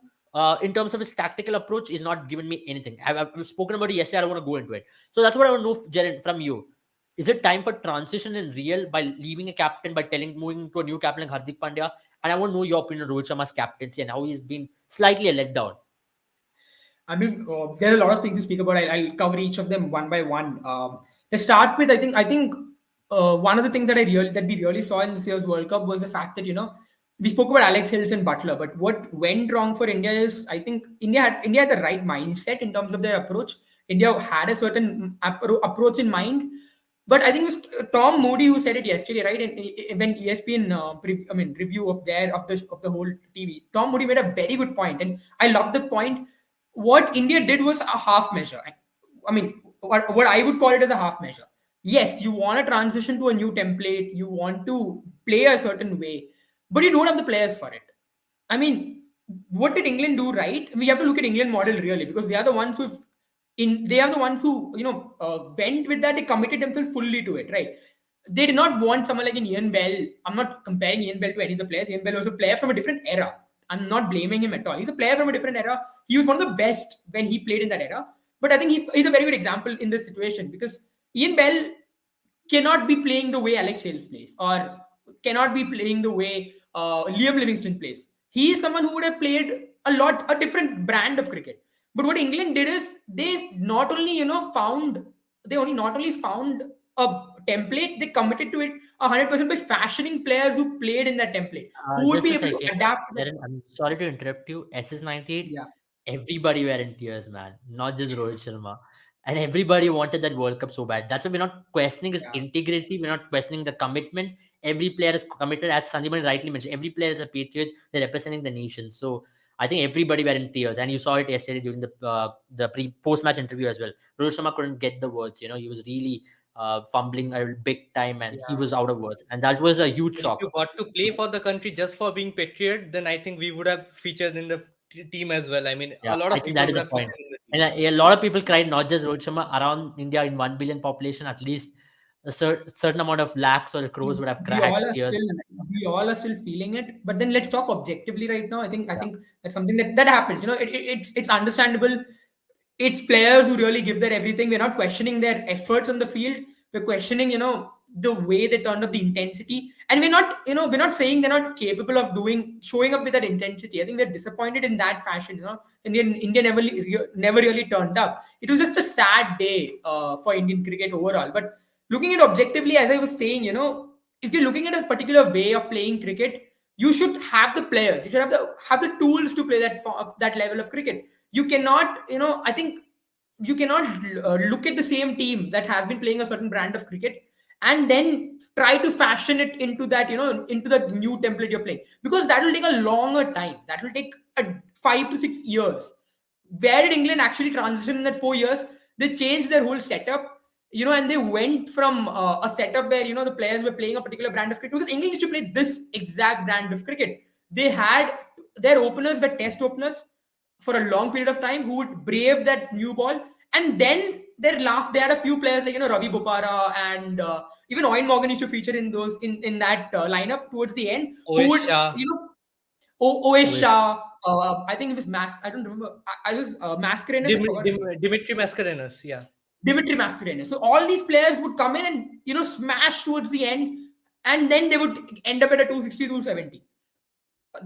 in terms of his tactical approach, is not given me anything. I've spoken about it yesterday. I don't want to go into it. So that's what I want to know, Jaren, from you. Is it time for transition in real by leaving a captain, by moving to a new captain like Hardik Pandya? And I want to know your opinion on Rohit Sharma's captaincy and how he's been slightly a letdown. I mean, there are a lot of things to speak about. I'll cover each of them one by one. To start with, I think one of the things that we really saw in this year's World Cup was the fact that we spoke about Alex Hills and Butler, but what went wrong for India is I think India had the right mindset in terms of their approach. India had a certain approach in mind, but I think it was Tom Moody who said it yesterday, right? And when ESPN, review of the whole TV, Tom Moody made a very good point, and I love the point. What India did was a half measure. I mean, what I would call it as a half measure. Yes, you want to transition to a new template, you want to play a certain way, but you don't have the players for it. I mean, what did England do right? We have to look at England model really because they are the ones they are the ones who went with that. They committed themselves fully to it, right? They did not want someone like an Ian Bell. I'm not comparing Ian Bell to any of the players. Ian Bell was a player from a different era. I'm not blaming him at all. He's a player from a different era. He was one of the best when he played in that era. But I think he's a very good example in this situation because Ian Bell cannot be playing the way Alex Hales plays or cannot be playing the way Liam Livingston plays. He is someone who would have played a different brand of cricket. But what England did is they not only not only found a template, they committed to it 100% by fashioning players who played in that template, who would Just be a able to second, adapt to that. Jaren, I'm sorry to interrupt you. SS98, Yeah, everybody were in tears, man. Not just Rohit Sharma. And everybody wanted that World Cup so bad. That's why we're not questioning his yeah. integrity. We're not questioning the commitment. Every player is committed, as Sandeep rightly mentioned. Every player is a patriot. They're representing the nation. So I think everybody were in tears, and you saw it yesterday during the post match interview as well. Rohit Sharma couldn't get the words. He was really fumbling a big time, and he Yeah. was out of words, and that was a huge But if you shock. got to play for the country just for being patriot, then I think we would have featured in the team as well. I mean, Yeah, a lot I of think people that is would a have point. featured in the team. And a lot of people cried, not just Rohit Sharma, around India in 1 billion population, at least a certain amount of lakhs or crores would have we all cried are tears. still we all are still feeling it, but then let's talk objectively right now. I Yeah. think that's something that happens. It's understandable. It's players who really give their everything. We're not questioning their efforts on the field. We're questioning the way they turned up, the intensity, and we're not saying they're not capable of showing up with that intensity. I think they're disappointed in that fashion. India never really turned up. It was just a sad day for Indian cricket overall. But looking at objectively, as I was saying, if you're looking at a particular way of playing cricket, you should have the players. You should have the tools to play that level of cricket. You cannot, I think you cannot look at the same team that has been playing a certain brand of cricket and then try to fashion it into that, into the new template you're playing, because that will take a longer time. That will take 5 to 6 years. Where did England actually transition in that 4 years? They changed their whole setup, and they went from a setup where the players were playing a particular brand of cricket, because England used to play this exact brand of cricket. They had their openers were test openers for a long period of time who would brave that new ball, and then they had a few players like Ravi Bopara and even Owen Morgan used to feature in that lineup towards the end, who OS would Shah. OS Wish. Shah. I think it was I don't remember. I was Mascarenhas. I forgot his name. Dimitri Mascarenhas, yeah. Dimitri Mascarenhas. So all these players would come in and smash towards the end, and then they would end up at a 260, 270.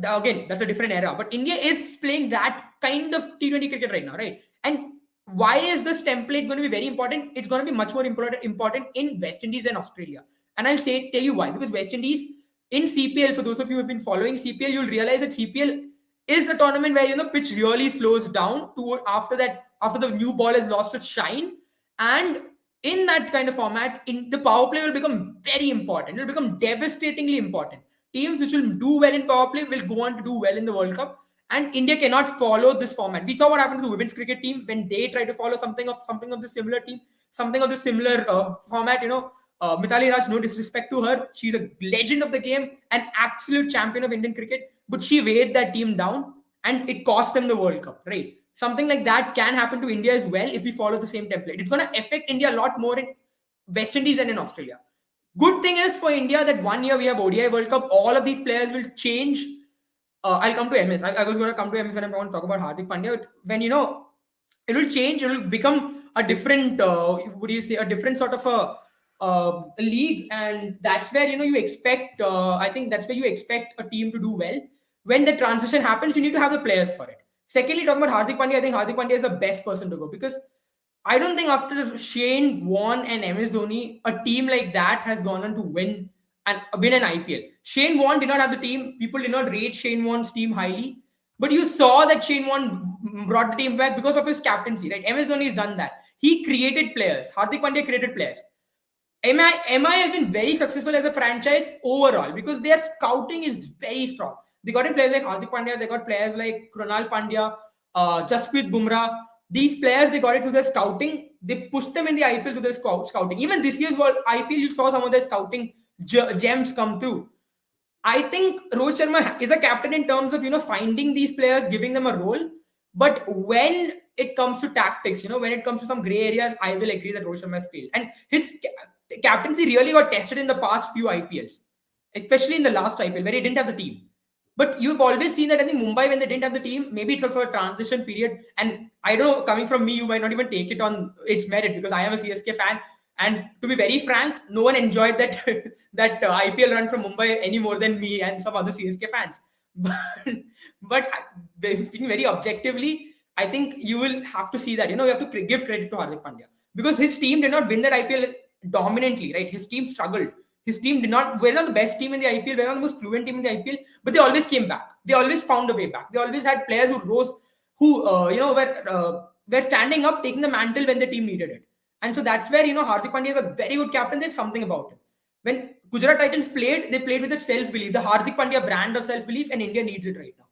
Again, that's a different era. But India is playing that kind of T20 cricket right now, right? And why is this template going to be very important? It's going to be much more important in West Indies and Australia. And tell you why. Because West Indies in CPL, for those of you who have been following CPL, you'll realize that CPL is a tournament where pitch really slows down after the new ball has lost its shine. And in that kind of format, in the power play will become very important. It will become devastatingly important. Teams which will do well in power play will go on to do well in the World Cup. And India cannot follow this format. We saw what happened to the women's cricket team when they tried to follow something of the similar team, something of the similar format. Mithali Raj, no disrespect to her, she's a legend of the game, an absolute champion of Indian cricket, but she weighed that team down, and it cost them the World Cup, right? Something like that can happen to India as well if we follow the same template. It's going to affect India a lot more in West Indies and in Australia. Good thing is for India that 1 year we have ODI World Cup. All of these players will change. I'll come to MS. I was going to come to MS when I'm going to talk about Hardik Pandya. But when it will change. It will become a different. What do you say? A different sort of a league, and that's where you expect. I think that's where you expect a team to do well. When the transition happens, you need to have the players for it. Secondly, talking about Hardik Pandya, I think Hardik Pandya is the best person to go because I don't think after Shane Warne and MS Dhoni, a team like that has gone on to win an IPL. Shane Warne did not have the team. People did not rate Shane Warne's team highly. But you saw that Shane Warne brought the team back because of his captaincy, right? MS Dhoni has done that. He created players. Hardik Pandya created players. MI has been very successful as a franchise overall because their scouting is very strong. They got in players like Hardik Pandya, they got players like Krunal Pandya, Jasprit Bumrah. These players, they got it through their scouting. They pushed them in the IPL through their scouting. Even this year's World IPL, you saw some of their scouting gems come through. I think Rohit Sharma is a captain in terms of finding these players, giving them a role. But when it comes to tactics, when it comes to some grey areas, I will agree that Rohit Sharma has failed. And his captaincy really got tested in the past few IPLs, especially in the last IPL where he didn't have the team. But you've always seen that I think Mumbai, when they didn't have the team, maybe it's also a transition period. And I don't know, coming from me, you might not even take it on its merit because I am a CSK fan. And to be very frank, no one enjoyed that IPL run from Mumbai any more than me and some other CSK fans. But speaking very objectively, I think you will have to see that you have to give credit to Hardik Pandya because his team did not win that IPL dominantly, right? His team struggled. His team did not were not the best team in the IPL, were not the most fluent team in the IPL, but they always came back. They always found a way back. They always had players who rose, who were standing up, taking the mantle when the team needed it. And so that's where Hardik Pandya is a very good captain. There's something about him. When Gujarat Titans played, they played with a self-belief, the Hardik Pandya brand of self-belief, and India needs it right now.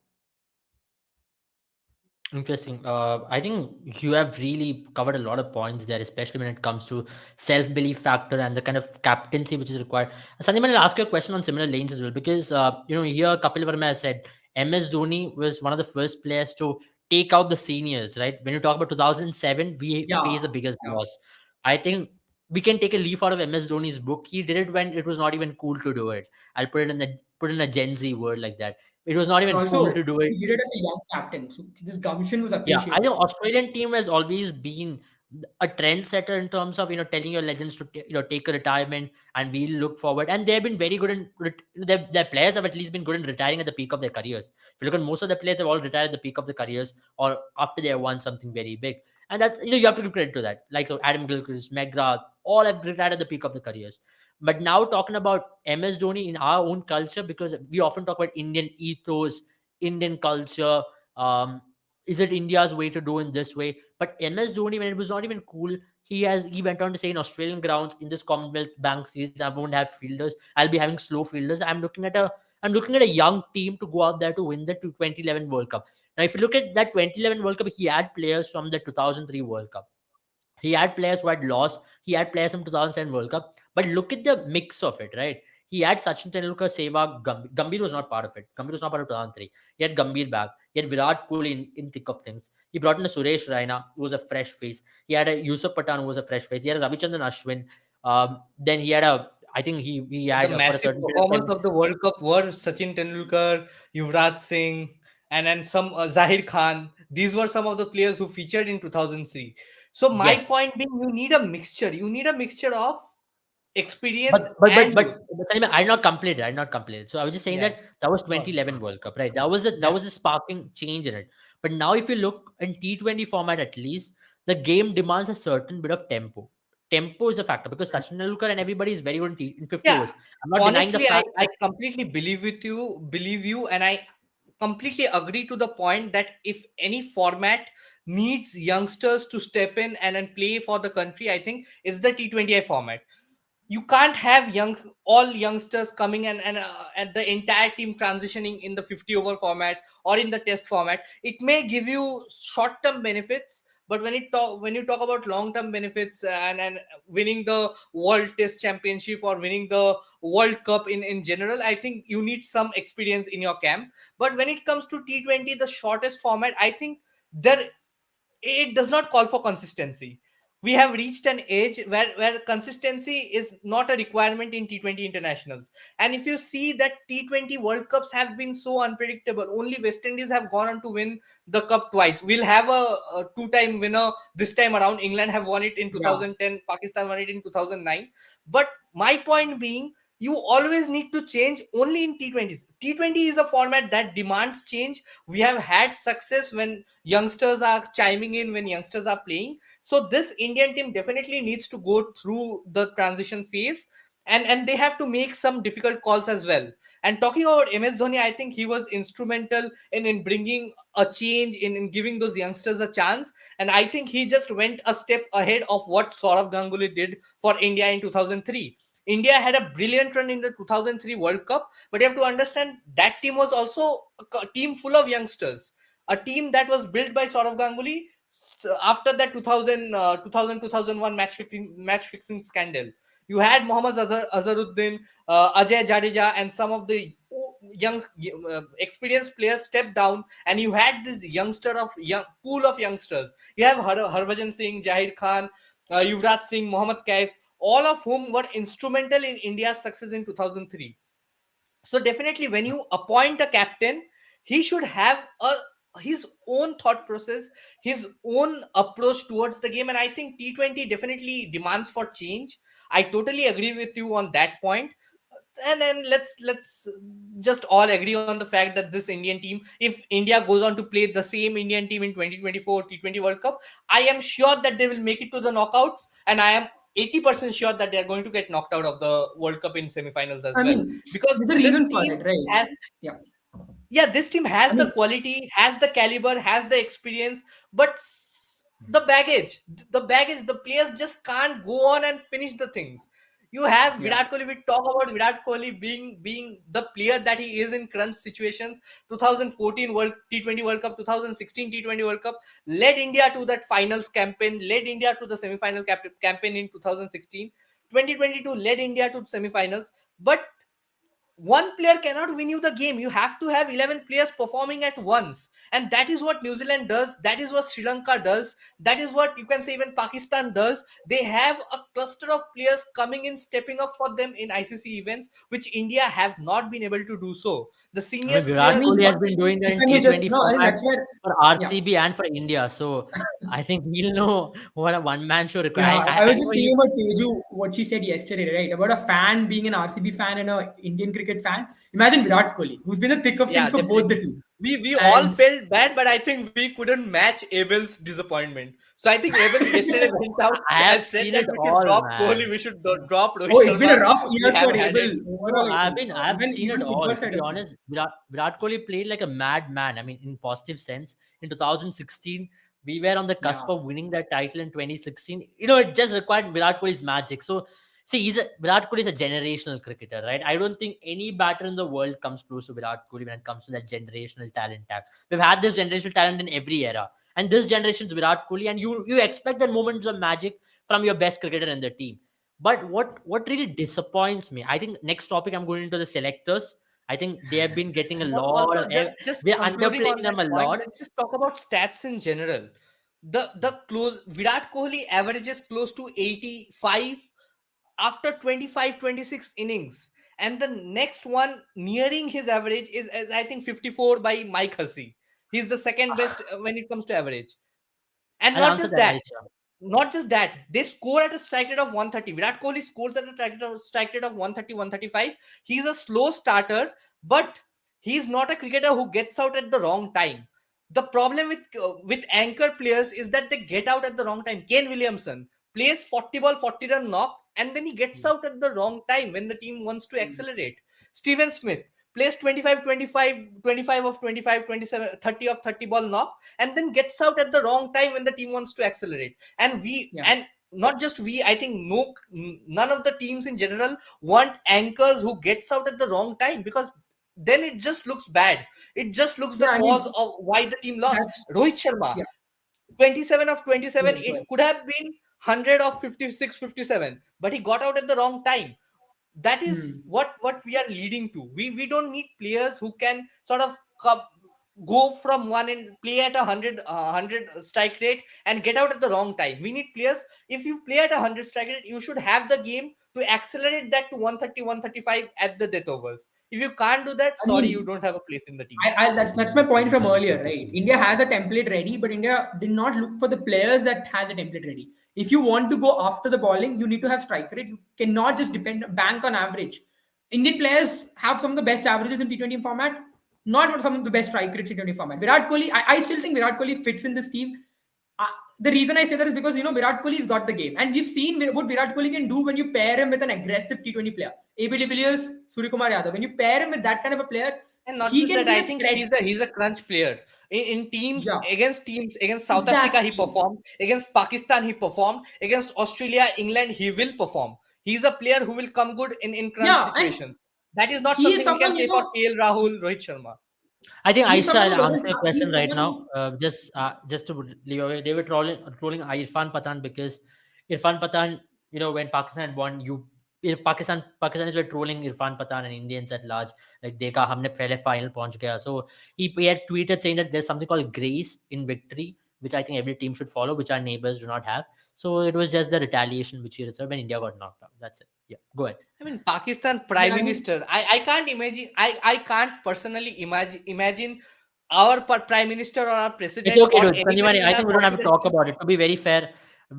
Interesting. I think you have really covered a lot of points there, especially when it comes to self-belief factor and the kind of captaincy which is required. Sandeep, I'll ask you a question on similar lanes as well, because here Kapil Verma has said MS Dhoni was one of the first players to take out the seniors. Right? When you talk about 2007, we faced the biggest loss. I think we can take a leaf out of MS Dhoni's book. He did it when it was not even cool to do it. I'll put in a Gen Z word like that. It was not even cool to do it. He did it as a young captain, so this gumption was Yeah, appreciated. I think Australian team has always been a trendsetter in terms of telling your legends to take a retirement, and we'll look forward. And they've been very good in their players have at least been good in retiring at the peak of their careers. If you look at most of the players, they've all retired at the peak of their careers or after they have won something very big. And that's you have to give credit to that. Like so Adam Gilchrist, McGrath, all have retired at the peak of their careers. But now talking about MS Dhoni in our own culture, because we often talk about Indian ethos, Indian culture. Is it India's way to do in this way? But MS Dhoni, when it was not even cool, he went on to say in Australian grounds in this Commonwealth Bank series, I won't have fielders. I'll be having slow fielders. I'm looking at a young team to go out there to win the 2011 World Cup. Now, if you look at that 2011 World Cup, he had players from the 2003 World Cup. He had players who had lost. He had players from 2007 World Cup. But look at the mix of it, right? He had Sachin Tendulkar, Sehwag, Gambhir. Gambhir was not part of it. Gambhir was not part of 2003. He had Gambhir back. He had Virat Kohli in thick of things. He brought in a Suresh Raina, who was a fresh face. He had a Yusuf Pathan, who was a fresh face. He had a Ravichandran Ashwin. Then he had a I think he The had for a massive certain period of performers time. of the World Cup were Sachin Tendulkar, Yuvraj Singh, and some Zahir Khan. These were some of the players who featured in 2003. So my Yes, point being, you need a mixture. You need a mixture of but experience but but and but, youth. but Salim, I did not complete it. I did not complete it. So I was just saying Yeah. that that was Go on. 2011 World Cup, right? That was a sparking change in it. But now, if you look in T20 format, at least the game demands a certain bit of tempo. Tempo is a factor because Sachin Tendulkar and everybody is very good in 50 Yeah. overs. I'm not denying the Honestly, fact I completely believe you, and I completely agree to the point that if any format needs youngsters to step in and play for the country, I think it's the T20I format. You can't have all youngsters coming and the entire team transitioning in the 50 over format or in the test format. It may give you short term benefits, but when you talk about long term benefits and winning the world test championship or winning the world cup in general, I think you need some experience in your camp. But when it comes to T20, the shortest format, I think there it does not call for consistency. We have reached an age where consistency is not a requirement in T20 internationals. And if you see that T20 World Cups have been so unpredictable, only West Indies have gone on to win the cup twice. We'll have a two-time winner this time around. England have won it in Yeah. 2010, Pakistan won it in 2009. But my point being, you always need to change only in T20s. T20 is a format that demands change. We have had success when youngsters are chiming in, when youngsters are playing. So this Indian team definitely needs to go through the transition phase, and they have to make some difficult calls as well. And talking about MS Dhoni, I think he was instrumental in bringing a change, in giving those youngsters a chance. And I think he just went a step ahead of what Saurav Ganguly did for India in 2003. India had a brilliant run in the 2003 World Cup, but you have to understand that team was also a team full of youngsters, a team that was built by Saurav Ganguly after that 2001 match fixing scandal. You had Mohammad Azharuddin, Ajay Jadeja, and some of the young experienced players step down, and you had this youngster of young pool of youngsters. You have Harbhajan Singh, Jahir Khan, Yuvraj Singh, Mohammad Kaif, all of whom were instrumental in India's success in 2003. So definitely when you appoint a captain, he should have a his own thought process, his own approach towards the game. And I think T20 definitely demands for change. I totally agree with you on that point. And then let's just all agree on the fact that this Indian team, if India goes on to play the same Indian team in 2024 T20 World Cup, I am sure that they will make it to the knockouts, and I am 80% sure that they are going to get knocked out of the World Cup in semifinals as I well, mean, because there's a this reason for team it, right? has, Yeah. yeah, this team I has the mean, quality, has the caliber, has the experience, but the baggage, the players just can't go on and finish the things. You have yeah. Virat Kohli. We talk about Virat Kohli being the player that he is in crunch situations. 2014 World T20 World Cup, 2016 T20 World Cup led India to that finals campaign, led India to the semi-final campaign in 2016. 2022 led India to semi-finals, but one player cannot win you the game. You have to have 11 players performing at once, and that is what New Zealand does, that is what Sri Lanka does, that is what you can say even Pakistan does. They have a cluster of players coming in, stepping up for them in ICC events, which India have not been able to do so. The I mean, seniors I Virat player, Kohli mean, has what been they doing that if in I may just T20 no, I think format that's where for yeah. RCB and for India. So I think we'll know what a one man show Yeah, requires. I I was know just you. thinking about Teju, what she said yesterday, right? About a fan being an RCB fan and a Indian cricket fan. Imagine Virat Kohli, who's been the thick of Yeah, things for both the definitely. teams. We all And felt bad, but I think we couldn't match Abel's disappointment. So I think Abel yesterday went out I and have said seen that it we should all, drop Kohli, man. we should drop oh, Rohit it's been a Sharma. rough We year have for had Abel it. No, overall. I think I've seen it even all. football To side be of things. honest, Virat Kohli played like a madman. I mean, in positive sense. In 2016, we were on the cusp Yeah, of winning that title in 2016. It just required Virat Kohli's magic. So, see, Virat Kohli is a generational cricketer, right? I don't think any batter in the world comes close to Virat Kohli when it comes to that generational talent tag. We've had this generational talent in every era, and this generation's Virat Kohli, and you expect that moments of magic from your best cricketer in the team. But what really disappoints me, I think next topic I'm going into the selectors. I think they have been getting a lot Also, of just they're concluding underplaying on them that a point, lot. let's just talk about stats in general. The close Virat Kohli averages close to 85 after 25, 26 innings. And the next one nearing his average is I think 54 by Mike Hussey. He's the second best when it comes to average. And I'll not answer just that, that, Aisha. they score at a strike rate of 130. Virat Kohli scores at a strike rate of 130, 135. He's a slow starter, but he's not a cricketer who gets out at the wrong time. The problem with anchor players is that they get out at the wrong time. Kane Williamson plays 40 ball 40 run knock, and then he gets out at the wrong time when the team wants to accelerate. Steven Smith plays 25, 25, 25 of 25, 27, 30 of 30 ball knock, and then gets out at the wrong time when the team wants to accelerate. And Yeah. not just we, I think none of the teams in general want anchors who gets out at the wrong time, because then it just looks bad. It just looks the Yeah, I cause mean, of why the team lost. that's Rohit Sharma, yeah. 27 of Go 27, ahead, go it ahead. could have been 100 of 56, 57, but he got out at the wrong time. That is Hmm. what we are leading to. We don't need players who can sort of go from one and play at 100 strike rate and get out at the wrong time. We need players, if you play at 100 strike rate, you should have the game to accelerate that to 130, 135 at the death overs. If you can't do that, I sorry, you mean, don't have a place in the team. that's my point from earlier, right? India has a template ready, but India did not look for the players that had the template ready. If you want to go after the bowling, you need to have strike rate. You cannot just depend bank on average. Indian players have some of the best averages in T20 format, not some of the best strike rates in T20 format. Virat Kohli, I still think Virat Kohli fits in this team. Uh, the reason I say that is because Virat Kohli's got the game, and we've seen what Virat Kohli can do when you pair him with an aggressive T20 player. AB de Villiers, Suryakumar Yadav. When you pair him with that kind of a player, And not he just can that, be I a think threat. he's a crunch player. In Yeah, teams against South Africa, he exactly. performed. Against Pakistan, he performed. Against Australia, England, he will perform. He's a player who will come good in crunch Yeah, and situations. That is not he is something we can someone say for KL Rahul, Rohit Sharma. I think he's Aisha, someone who I'll doesn't answer your have. question He's right someone now. who's Just to leave away, they were trolling Irfan Pathan because Irfan Pathan, when Pakistan had won, if Pakistanis were trolling Irfan Pathan and Indians at large. Like they कहा हमने पहले final पहुंच गया. So he had tweeted saying that there's something called grace in victory, which I think every team should follow, which our neighbors do not have. So it was just the retaliation which he reserved when India got knocked out. That's it. Yeah, go ahead. I mean, Pakistan yeah. Prime I mean, Minister. I can't imagine. I can't personally imagine our Prime Minister or our It's President okay, or dude. anybody Sandipani, in I our think we don't have to talk political. about it. To be very fair,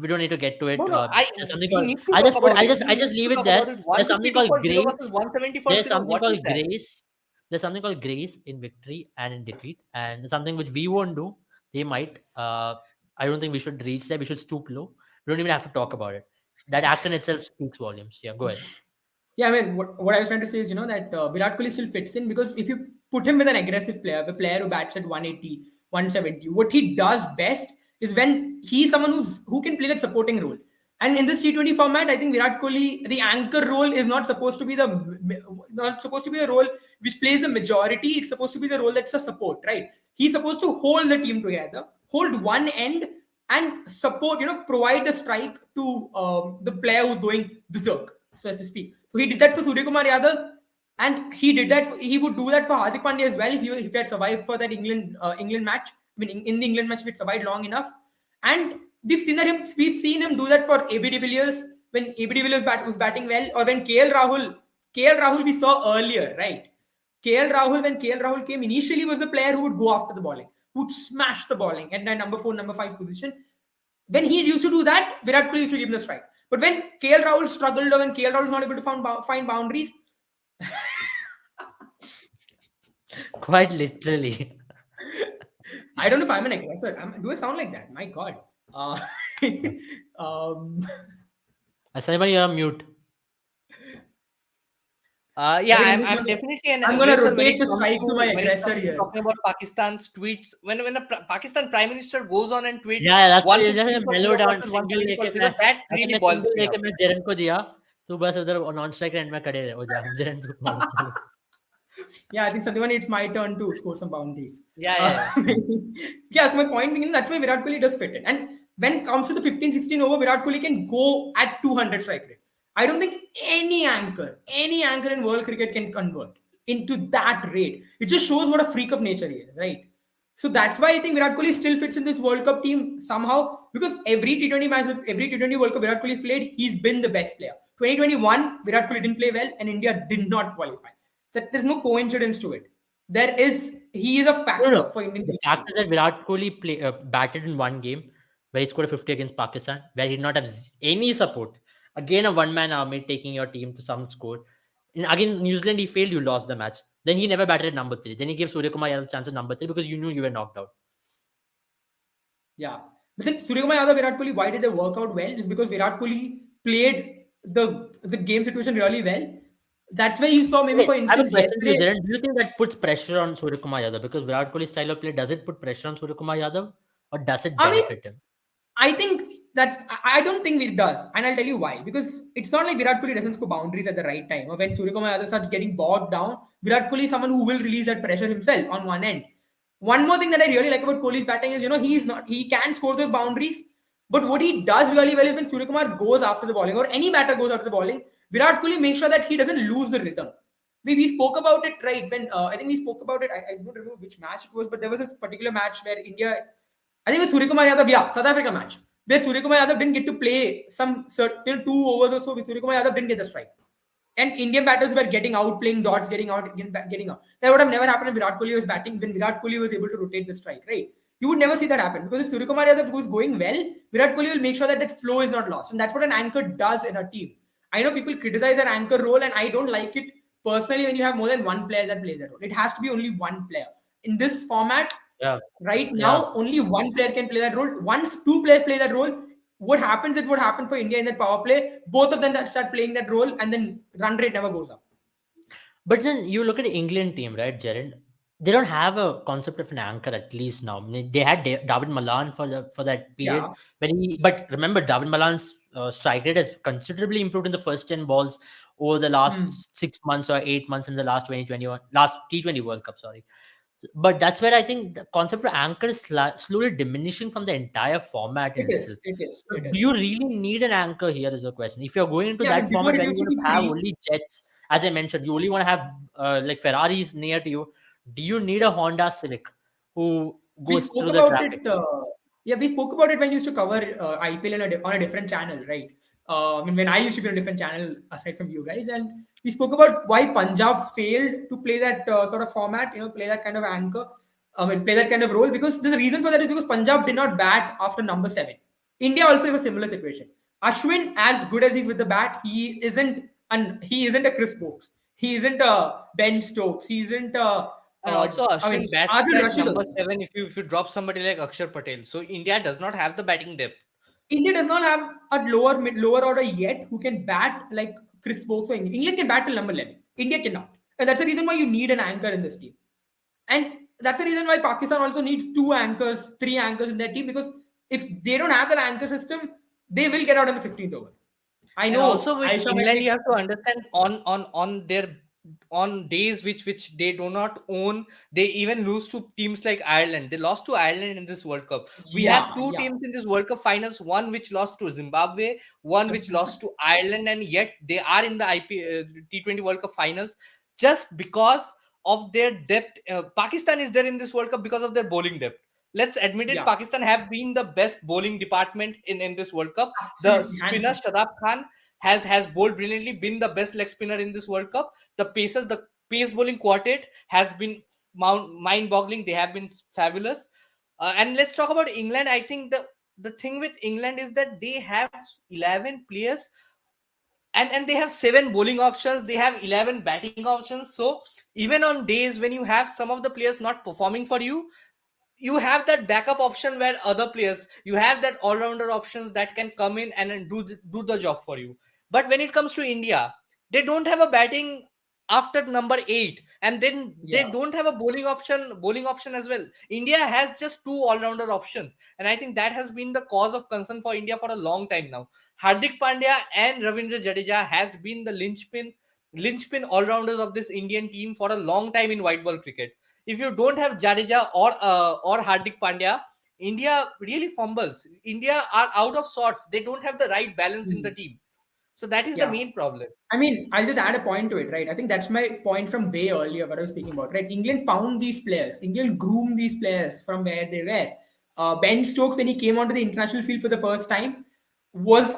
we don't need to get to it. No, no. There's something We called. need to I'll talk just put. about I'll it. just. We I just need to leave it talk there. about it. There's something called 152 for 0 versus grace. 170 for There's 0. something What is called that? grace. There's something called grace in victory and in defeat, and something which we won't do. They might. I don't think we should reach there. We should stoop low. We don't even have to talk about it. That act in itself speaks volumes. Yeah, go ahead. yeah, I mean, what I was trying to say is, that Virat Kohli still fits in because if you put him with an aggressive player, a player who bats at 180, 170, what he does best is when he's someone who can play that supporting role. And in this T20 format, I think Virat Kohli, the anchor role is not supposed to be the role which plays the majority. It's supposed to be the role that's a support, right? He's supposed to hold the team together, hold one end, and support, provide the strike to the player who's going berserk, so as to speak. So he did that for Surya Kumar Yadav, and he did that. He would do that for Hardik Pandya as well if he had survived for that England match. I mean, in the England match, if it survived long enough, and we've seen him do that for AB de Villiers when AB de Villiers was batting well, or when KL Rahul we saw earlier, right? When KL Rahul came initially, was the player who would go after the bowling, who would smash the bowling at that number 4, number 5 position. When he used to do that, Virat Kohli used to give him the strike. But when KL Rahul struggled, or when KL Rahul was not able to find boundaries, Quite literally. I don't know if I'm an aggressor. Do I sound like that? My God. Uh, um, Sandipani, you're on mute. I Yeah, think I'm definitely an I'm gonna aggressor when rotate it the comes strike to to my aggressor here. talking about Pakistan's tweets. When a Pakistan Prime Minister goes on and tweets Yeah, that's why जैसे 152 for mellow 0 down versus single 170 लेके for मैं 0, that ऐसे really मैं boils single me लेके up. मैं जरन को दिया तो बस उधर नॉन स्ट्राइक एंड में खड़े हो जा जरन को मारो चलो. Yeah, I think Sandevan, it's my turn to score some boundaries. Yeah, yeah, Yeah, so my point being, that's why Virat Kohli does fit in. And when it comes to the 15, 16 over, Virat Kohli can go at 200 strike rate. I don't think any anchor in world cricket can convert into that rate. It just shows what a freak of nature he is, right? So that's why I think Virat Kohli still fits in this World Cup team somehow, because every T20 match, every T20 World Cup Virat Kohli's played, he's been the best player. 2021, Virat Kohli didn't play well and India did not qualify. That there's no coincidence to it. He is a No, no. factor for Indian The cricket fact team. is that Virat Kohli batted in one game where he scored a 50 against Pakistan, where he did not have any support. Again, a one-man army taking your team to some score. And again, New Zealand, he failed, you lost the match. Then he never batted at number 3. Then he gave Surya Kumar Yadav a chance at number 3 because you knew you were knocked out. Yeah. But then Suryakumar Yadav, Virat Kohli, why did they work out well? Is because Virat Kohli played the game situation really well. That's why you saw, maybe Okay, for I have a instance, question to you, yesterday. Dhiren. Do you think that puts pressure on Surya Kumar Yadav? Because Virat Kohli's style of play, does it put pressure on Surya Kumar Yadav or does it I mean, benefit him? I think I don't think it does, and I'll tell you why. Because it's not like Virat Kohli doesn't score boundaries at the right time, or when Surya Kumar Yadav starts getting bogged down, Virat Kohli is someone who will release that pressure himself on one end. One more thing that I really like about Kohli's batting is, he can score those boundaries, but what he does really well is when Surya Kumar goes after the bowling, or any batter goes after the bowling, Virat Kohli makes sure that he doesn't lose the rhythm. We spoke about it, right, when I think we spoke about it. I don't remember which match it was, but there was this particular match where India, I think it was Surya Kumar Yadav, yeah, South Africa match, where Surya Kumar Yadav didn't get to play some certain 2 overs or so. Surya Kumar Yadav didn't get the strike, and Indian batters were getting out, playing dots, getting out, getting out. That would have never happened if Virat Kohli was batting, when Virat Kohli was able to rotate the strike, right? You would never see that happen, because if Surya Kumar Yadav goes going well, Virat Kohli will make sure that that flow is not lost, and that's what an anchor does in a team. I know people criticize an anchor role, and I don't like it personally when you have more than one player that plays that role. It has to be only one player. In this format, Yeah, right yeah. now, only one player can play that role. Once two players play that role, what happens, it would happen for India in that power play. Both of them that start playing that role, and then run rate never goes up. But then you look at the England team, right, Jared? They don't have a concept of an anchor at least now. I mean, they had David Malan for that period, Yeah. but remember David Malan's strike rate has considerably improved in the first 10 balls over the Hmm. last 6 months or 8 months in the last 2021 last T20 World Cup. Sorry, but that's where I think the concept of anchor is slowly diminishing from the entire format in It itself. is. It is. So It do is. you really need an anchor here? Is a question. If you're going into Yeah. I mean, that before format it where you're used to going to be have three. only jets, as I mentioned, you only want to have like Ferraris near to you. Do you need a Honda Civic who We goes spoke through the about traffic? it. Yeah, we spoke about it when we used to cover IPL on a different channel, right? I mean, when I used to be on a different channel aside from you guys, and we spoke about why Punjab failed to play that sort of format, play that kind of anchor, I mean, play that kind of role, because there's a reason for that, is because Punjab did not bat after number 7. India also is a similar situation. Ashwin, as good as he's with the bat, he isn't a Chris Stokes. He isn't a Ben Stokes. He isn't a And also I mean, Ashwin bats Adil at Rashid number also. 7 if you drop somebody like Akshar Patel. So India does not have the batting depth. India does not have a lower order yet who can bat like Chris Stokes. So England can bat till number 11. India cannot, and that's the reason why you need an anchor in this team. And that's the reason why Pakistan also needs 2 anchors, 3 anchors in their team, because if they don't have that anchor system, they will get out in the 15th over. I And know also with Aisha might England, be. you have to understand on their on days which they do not own, they even lose to teams like Ireland. They lost to Ireland in this World Cup. We have Yeah, two yeah. teams in this World Cup finals, one which lost to Zimbabwe, one which lost to Ireland, and yet they are in the T20 World Cup finals just because of their depth. Pakistan is there in this World Cup because of their bowling depth. Let's admit it, Yeah, Pakistan have been the best bowling department in this World Cup. The absolutely. Hands spinner down. Shadab Khan has bowled brilliantly, been the best leg spinner in this World Cup. The pace bowling quartet has been mind-boggling. They have been fabulous. And let's talk about England. I think the thing with England is that they have 11 players, and they have 7 bowling options. They have 11 batting options. So even on days when you have some of the players not performing for you, you have that backup option where other players, you have that all-rounder options that can come in and then do the job for you. But when it comes to India, they don't have a batting after number 8, and then they Yeah. don't have a bowling option as well. India has just 2 all-rounder options, and I think that has been the cause of concern for India for a long time now. Hardik Pandya and Ravindra Jadeja has been the linchpin all-rounders of this Indian team for a long time in white ball cricket. If you don't have Jadeja or Hardik Pandya, India really fumbles. India are out of sorts. They don't have the right balance in the Hmm. team. So that is the Yeah. main problem. I mean, I'll just add a point to it, right? I think that's my point from way earlier, what I was speaking about, right? England found these players. England groomed these players from where they were. Ben Stokes, when he came onto the international field for the first time, was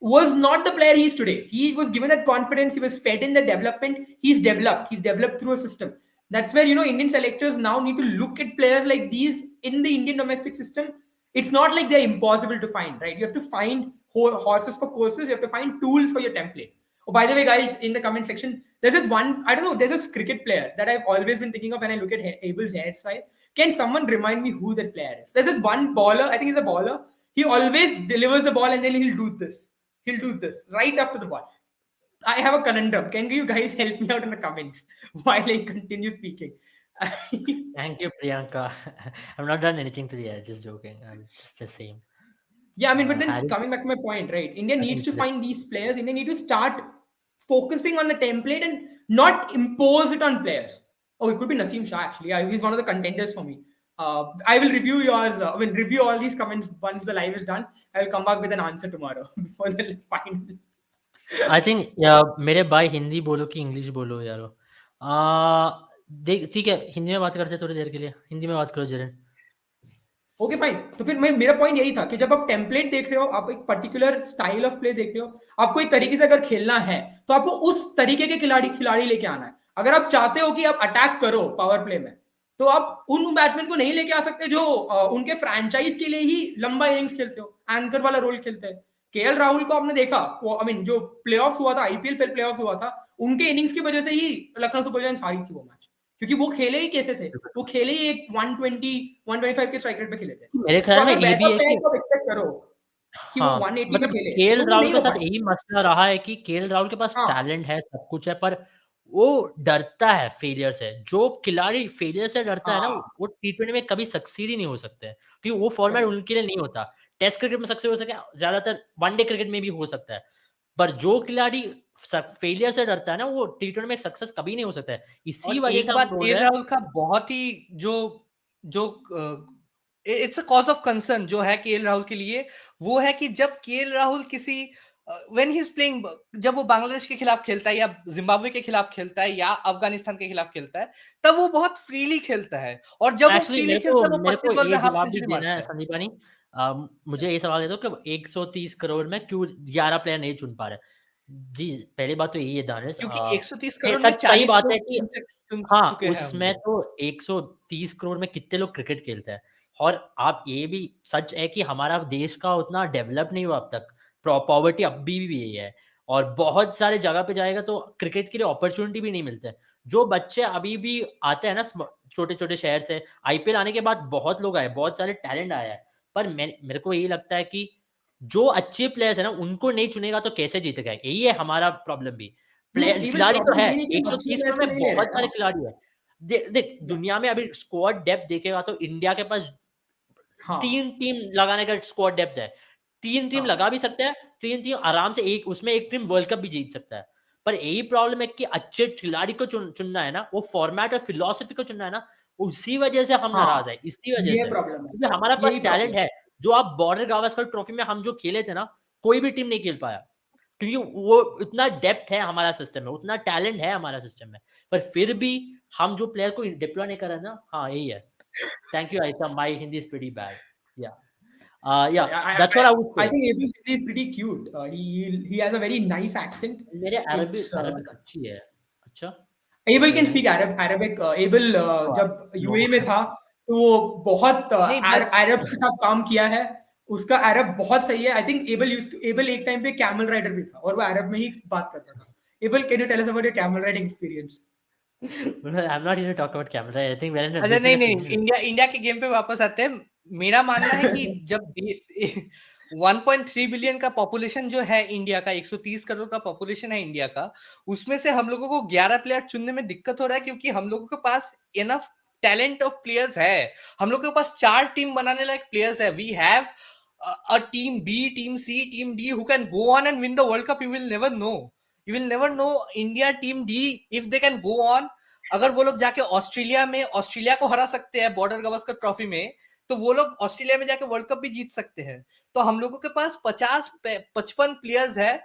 was not the player he is today. He was given that confidence. He was fed in the development. He's developed. He's developed through a system. That's where Indian selectors now need to look at players like these in the Indian domestic system. It's not like they're impossible to find, right? You have to find horses for courses. You have to find tools for your template. Oh, by the way, guys, in the comment section, there's this one, I don't know, there's this cricket player that I've always been thinking of when I look at Abel's hairstyle. Can someone remind me who that player is? There's this one baller, I think he's a baller. He always delivers the ball and then he'll do this. He'll do this right after the ball. I have a conundrum. Can you guys help me out in the comments while I continue speaking? Thank you, Priyanka. I've not done anything to the air. Just joking. I'm just the same. Yeah, I mean, but then Harry, coming back to my point, right? India I needs think to find these players. India need to start focusing on the template and not impose it on players. Oh, it could be Naseem Shah actually. He's one of the contenders for me. I will review yours. Review all these comments once the live is done. I will come back with an answer tomorrow before the final. I think या मेरे भाई हिंदी बोलो कि English बोलो यारो। देख ठीक है, हिंदी में बात करते हैं थोड़ी देर के लिए। हिंदी में बात करो जरन। Okay fine. तो फिर मेरा पॉइंट यही था कि जब आप टेम्पलेट देख रहे हो, आप एक पर्टिकुलर स्टाइल ऑफ प्ले देख रहे हो, आपको एक तरीके से अगर खेलना है तो आपको उस तरीके के खिलाड़ी लेके आना है। अगर आप चाहते हो कि आप अटैक करो पावर प्ले में, तो आप उन बैट्समैन को नहीं लेके आ सकते जो उनके फ्रेंचाइज के लिए ही लंबा इनिंग्स खेलते हो, एंकर वाला रोल खेलते हैं। केएल राहुल को आपने देखा, जो प्लेऑफ्स हुआ था, आईपीएल फिर प्लेऑफ्स हुआ था, उनके इनिंग्स की वजह से ही लखनऊ सुपर जायंट्स हारी थी वो मैच, क्योंकि वो खेले ही कैसे थे, वो खेले ही एक 120-125 के स्ट्राइक रेट पे खेले थे। मेरे तो ख्याल में अगर ये वैसा भी है प्लेयर कि को एक्सपेक्ट करो कि वो हाँ, 180 में मतलब खेले, केएल तो वो राहुल नहीं के हो साथ पाएगा। यही मसला रहा है कि केएल राहुल के पास हाँ, टैलेंट है, सब कुछ है, पर वो डरता है फेलियर से। जो खिलाड़ी फेलियर से डरता है ना, हाँ, वो टी20 में कभी सक्सीड ही नहीं हो सकते हैं, क्योंकि वो फॉर्मेट करेक्ट। उनके लिए नहीं होता। टेस्ट क्रिकेट में सक्सेस हो सके, ज्यादातर वनडे क्रिकेट में भी हो सकता है, पर जो खिलाड़ी फेलियर से डरता है ना, वो टी20 में सक्सेस कभी नहीं हो सकता है। इसी और वजह से एक हम बात बोल केएल रहे हैं। राहुल का बहुत ही जो जो it's a cause of concern जो है केएल राहुल के लिए, वो है कि जब केएल राहुल किसी व्हेन ही इज प्लेइंग, जब वो बांग्लादेश के खिलाफ खेलता है या जिम्बाब्वे के खिलाफ खेलता है या अफगानिस्तान के खिलाफ खेलता है, तब वो बहुत फ्रीली खेलता है, और जब वो एक्चुअली फ्रीली खेलता है वो मेरे को 25 बॉल ये में हाफ जवाब भी सेंचुरी देना है मारता है। संदीपानी। मुझे ये सवाल दे दो कि 130 करोड़ में क्यों 11 प्लेयर नहीं चुन पा रहे? जी, पहली बात तो यही है दानिश। क्योंकि 130 ये करोड़ में सच सही 40 बात है लोग कि चुन हाँ, चुके हैं हम उसमें लोग। तो 130 करोड़ में कितने लोग क्रिकेट खेलते हैं, और आप ये भी सच है कि हमारा देश का उतना डेवलप नहीं हुआ अब तक। पॉवर्टी अभी भी यही है, और बहुत सारे जगह पे जाएगा तो क्रिकेट के लिए अपॉर्चुनिटी भी नहीं मिलते। जो बच्चे अभी भी आते हैं ना छोटे-छोटे शहर से, आईपीएल आने के बाद बहुत लोग आए, बहुत सारे टैलेंट आया है। पर मेरे को यही लगता है कि जो अच्छे प्लेयर्स हैं ना, उनको नहीं चुनेगा तो कैसे जीतेगा? यही है हमारा प्रॉब्लम भी। नहीं, इवन खिलाड़ी तो प्रॉब्लम है, ये नहीं कि हम अच्छे 130 प्लेयर्स करोड़ को में नहीं ले रहे बहुत हैं सारे ना। खिलाड़ी हैं। देख या, दुनिया में अभी स्क्वाड डेप्थ देखेगा तो इंडिया के पास हाँ, 3 टीम लगाने का स्क्वाड डेप्थ है। 3 टीम हाँ, लगा भी सकते हैं, 3 टीम आराम से उसमें एक टीम वर्ल्ड कप भी जीत सकता है। पर यही प्रॉब्लम है कि अच्छे खिलाड़ी को चुनना है ना, वो फॉर्मेट और फिलॉसफी को चुनना है ना, उसी वजह से हम हाँ, नाराज़ हैं, इसी वजह ये से। प्रॉब्लम है, क्योंकि हमारा यही पास प्रॉब्लम टैलेंट है, जो आप बॉर्डर गावस्कर ट्रॉफी में हम जो खेले थे ना, कोई भी टीम नहीं खेल पाया। क्योंकि वो उतना डेप्थ है हमारा सिस्टम में, उतना टैलेंट है हमारा सिस्टम में। पर फिर भी हम जो प्लेयर को डिप्लॉय नहीं कर रहे ना, हाँ, यही है। Thank you, Aisha. My Hindi is pretty bad. Yeah. Yeah, I, that's what I would I say. think Abel is pretty cute. He has a very nice accent. मेरे It's अरबिक अच्छी है। अच्छा? Abel can नहीं, speak Arabic. Abel no, जब no. UAE में था तो वो बहुत नहीं बस अरब के साथ काम किया है। उसका अरब बहुत सही है। आई थिंक एबल एक टाइम पे कैमल राइडर भी था और वो अरब में ही बात करता था। Abel, can you tell us about your camel riding experience? I'm not here to talk about camera. I think we're in a अच्छा, bit in नहीं a नहीं, similar. इंडिया के गेम पे वापस आते हैं। मेरा मानना है कि जब 1.3 बिलियन का पॉपुलेशन जो है इंडिया का, 130 करोड़ का पॉपुलेशन है इंडिया का, उसमें से हम लोगों को 11 प्लेयर चुनने में दिक्कत हो रहा है, क्योंकि हम लोगों के पास इनफ टैलेंट ऑफ प्लेयर्स है। हम लोगों के पास 4 टीम बनाने लायक प्लेयर्स है। We have a team B, team C, team D who can go on and win the world cup. You will never know India team D if they can go on. अगर वो लोग जाके Australia को हरा सकते हैं border Gavaskar trophy में, तो वो लोग ऑस्ट्रेलिया में जाके वर्ल्ड कप भी जीत सकते हैं। तो हम लोगों के पास 50-55 प्लेयर्स है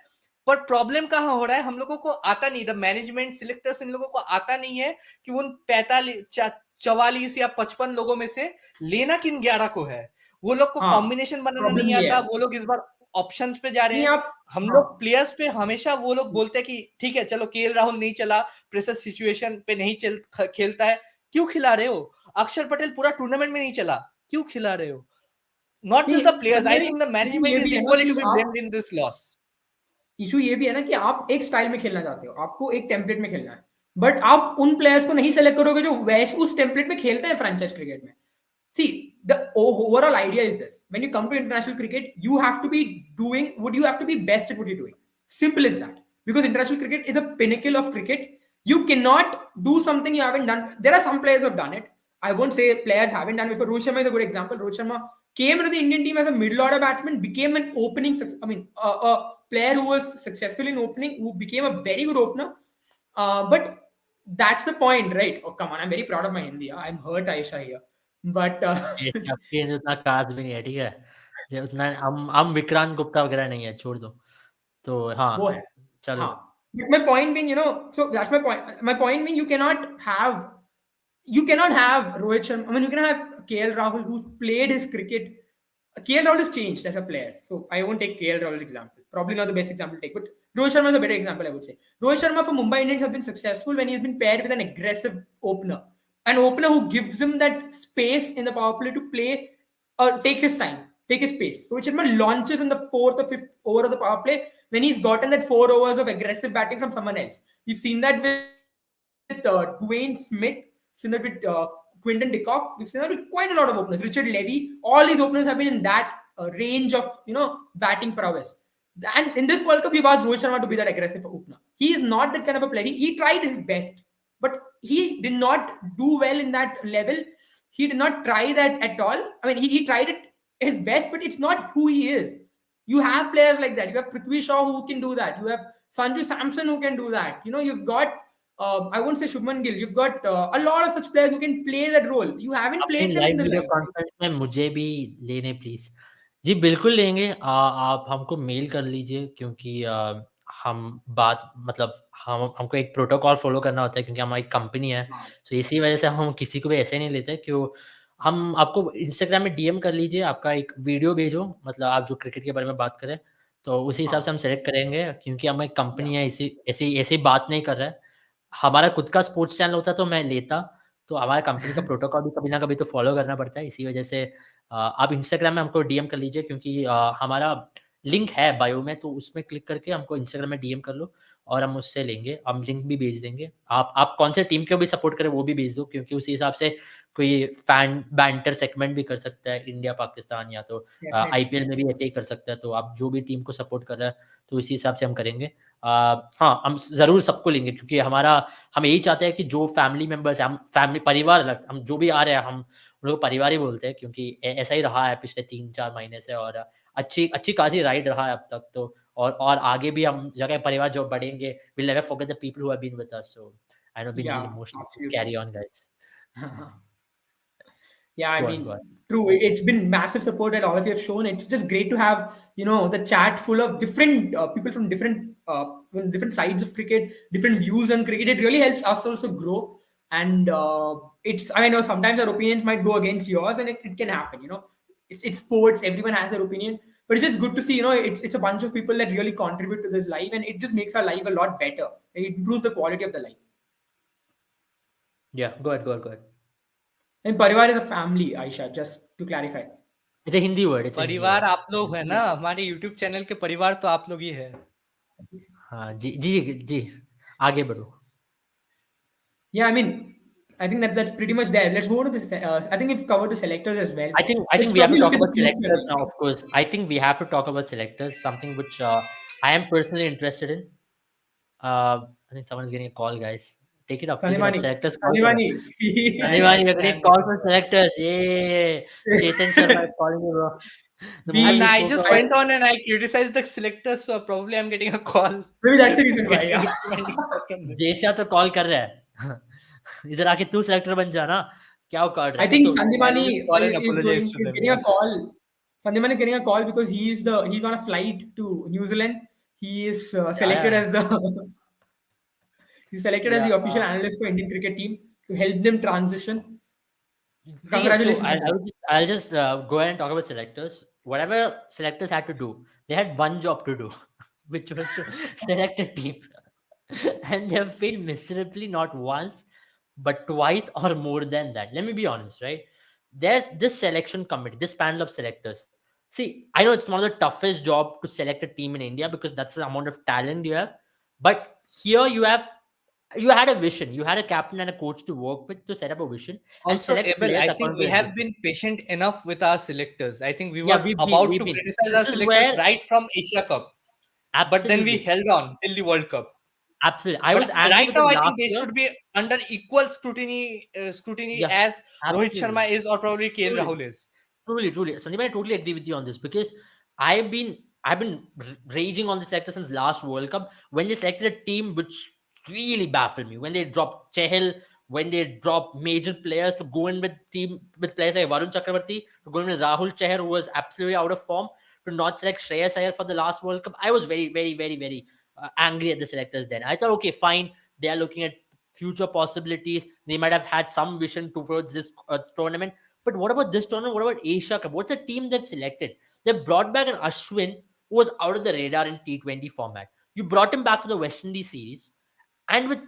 पर प्रॉब्लम कहाँ हो रहा है, हम लोगों को आता नहीं, द मैनेजमेंट सिलेक्टर्स इन लोगों को आता नहीं है कि उन 44 या 55 लोगों में से लेना किन 11 को है। वो लोग को हाँ, कॉम्बिनेशन बनाना प्रॉब्लम नहीं ये आता, है। वो लोग इस बार ऑप्शंस पे जा रहे नहीं हैं। आप, हम हाँ, लोग प्लेयर्स पे हमेशा वो लोग बोलते हैं कि ठीक है चलो केएल राहुल नहीं चला, प्रेशर सिचुएशन पे नहीं खेलता है, क्यों खिला रहे हो? अक्षर पटेल पूरा टूर्नामेंट में नहीं चला, क्यों खिला रहे हो? नॉट नहीं, just the players, I Sanjay, think the issue management ये इज भी है ना इक्वली कि टू बी आप, blamed in this loss. Issue ये भी है ना कि आप एक स्टाइल में खेलना चाहते हो, आपको एक टेम्पलेट में खेलना है, बट आप उन प्लेयर्स को नहीं सेलेक्ट करोगे जो वैसे उस टेम्पलेट में खेलते हैं फ्रेंचाइज क्रिकेट में। See, the overall idea is this: when you come to international cricket, you have to be doing what you have to be best at what you're doing. Simple as that. Because international cricket is a pinnacle of cricket. You cannot do something you haven't done. There are some players who have done it. I won't say players haven't done it before. Rohit Sharma is a good example. Rohit Sharma came into the Indian team as a middle order batsman, became an opening. I mean, a player who was successful in opening, who became a very good opener. But that's the point, right? Oh, come on! I'm very proud of my India. I'm hurt, Aisha here. But सबके अंदर उतना cast भी नहीं है, ठीक है? जो उतना हम विक्रांत गुप्ता वगैरह नहीं है, छोड़ दो। तो हाँ, वो है, चलो। हाँ। But my point being, so that's my point. My point being, you cannot have Rohit Sharma. I mean, you cannot have KL Rahul, who's played his cricket. KL Rahul has changed as a player, so I won't take KL Rahul's example. Probably not the best example to take, but Rohit Sharma is a better example, I would say. Rohit Sharma for Mumbai Indians have been successful when he has been paired with an aggressive opener, an opener who gives him that space in the power play to play or take his time, take his pace. Rohit Sharma launches in the fourth or fifth over of the power play when he's gotten that 4 overs of aggressive batting from someone else. We've seen that with Dwayne Smith, seen that with Quinton de Kock. We've seen that with quite a lot of openers. Richard Levy, all these openers have been in that range of batting prowess. And in this World Cup, we've asked Rohit Sharma to be that aggressive opener. He is not that kind of a player. He tried his best, but he did not do well in that level. He did not try that at all. I mean, he tried it his best, but it's not who he is. You have players like that. You have Prithvi Shaw who can do that. You have Sanju Samson who can do that. You've got I won't say Shubman Gill. You've got a lot of such players who can play that role. You haven't अपनी played them in live the video live. Conference में मुझे भी लेने please. जी, बिल्कुल लेंगे। आप हमको mail कर लीजिए क्योंकि हम बात मतलब हमको एक प्रोटोकॉल फ़ॉलो करना होता है क्योंकि हमारी कंपनी है। हाँ, सो इसी वजह से हम किसी को भी ऐसे नहीं लेते क्यों हम आपको इंस्टाग्राम में डीएम कर लीजिए, आपका एक वीडियो भेजो मतलब आप जो क्रिकेट के बारे में बात करें, तो उसी हिसाब से हाँ, हम सेलेक्ट करेंगे क्योंकि हम एक या, कंपनी है इसी ऐसी ऐसी बात नहीं कर रहे हैं। हमारा खुद का स्पोर्ट्स चैनल होता तो मैं लेता, तो हमारा कंपनी का प्रोटोकॉल भी कभी ना कभी तो फ़ॉलो करना पड़ता है। इसी वजह से आप इंस्टाग्राम में हमको डीएम कर लीजिए क्योंकि हमारा लिंक है बायो में, तो उसमें क्लिक करके हमको इंस्टाग्राम में डीएम कर लो और हम उससे लेंगे। हम लिंक भी भेज देंगे। आप कौन से टीम को भी सपोर्ट करें वो भी भेज दो क्योंकि उसी हिसाब से कोई फैन बैंटर सेगमेंट भी कर सकता है इंडिया-पाकिस्तान या तो डेफिनेटली। आईपीएल में भी ऐसे ही कर सकता है। तो आप जो भी टीम को सपोर्ट कर रहा है, तो इसी हिसाब से हम करेंगे। हाँ, हम ज़रूर सबको लेंगे क्योंकि हम यही चाहते हैं कि जो फैमिली मेंबर्स हैं, हम फैमिली परिवार अलग हम जो भी आ रहे हैं, हम उन लोग को परिवार ही बोलते हैं क्योंकि ऐसा ही रहा है पिछले 3-4 महीने से और अच्छी अच्छी खासी राइड रहा है अब तक तो और आगे भी हम जगह परिवार जो बढ़ेंगे, we'll never forget the people who have been with us. So I know being a little Yeah, emotional. Just absolutely. carry on, guys. Yeah, I Go on, go mean, on. true. It's been massive support that all of you have shown. It's just great to have, the chat full of different people from different sides of cricket, different views on cricket. It really helps us also grow. And I know sometimes our opinions might go against yours, and it can happen. It's sports. Everyone has their opinion, but it's just good to see. It's a bunch of people that really contribute to this life, and it just makes our life a lot better. It improves the quality of the life. Yeah, go ahead, go ahead, go ahead. And Parivar is a family, Aisha, just to clarify. It's a Hindi word. It's a Hindi परिवार word. आप लोग है ना, हमारे YouTube channel के परिवार तो आप लोग ही है। हाँ जी जी जी आगे बढ़ो। Yeah, I mean, I think that's pretty much there. Let's go to this. I think we've covered the selectors as well. I think Let's we have to probably look talk at the about future. selectors now. Of course, I think we have to talk about selectors. Something which I am personally interested in. I think someone is getting a call, guys. Take it up. Take it up. Sanimani. Selectors call. Sanimani. Anybody, we're getting a call from selectors. Yay! Chetan Sharma is calling you, bro. The moment And we we, I spoke just about went on and I criticized the selectors, so probably I'm getting a call. maybe that's the reason why. Getting Yeah. reprimanding from them. जेशा तो call कर रहा है इधर आके तू selector बन जा ना क्या उकाड़ रहा I है think तो I'll just Sandimani call and is apologize to is them. getting a call. Sandimani is getting a call because he's on a flight to New Zealand. he is Yeah, selected yeah, as the he's selected as yeah. the official analyst for Indian cricket team to help them transition. Okay, so Congratulations on that. I'll just go ahead and talk about selectors. Whatever selectors had to do, they had one job to do, which was to select a team. And they have failed miserably not once, but twice or more than that. Let me be honest, right? There's this selection committee, this panel of selectors. See, I know it's one of the toughest job to select a team in India because that's the amount of talent you have. But here you had a vision, you had a captain and a coach to work with to set up a vision and Also, select Abel, players I think according we to that have vision. been patient enough with our selectors. I think we Yeah, were about we've to been. criticize our This is selectors where right from Asia Cup, but then we absolutely, held on till the World Cup. absolutely. I But was angry right with now, them I last think they year. should be under equal scrutiny Yeah, as Rohit absolutely. Sharma is or probably KL Truly. Rahul is. Truly, truly, Sandeep, I totally agree with you on this because I've been raging on this sector since last World Cup when they selected a team which really baffled me. When they dropped Chehel, when they dropped major players to go in with team with players like Varun Chakravarti, to go in with Rahul Chahar, who was absolutely out of form, to not select Shreyas Iyer for the last World Cup. I was very, very, very, very angry at the selectors then. I thought, okay, fine, they are looking at future possibilities. They might have had some vision towards this tournament, but what about this tournament? What about Asia Cup? What's the team they've selected? They brought back an Ashwin who was out of the radar in T20 format. You brought him back for the West Indies series, and with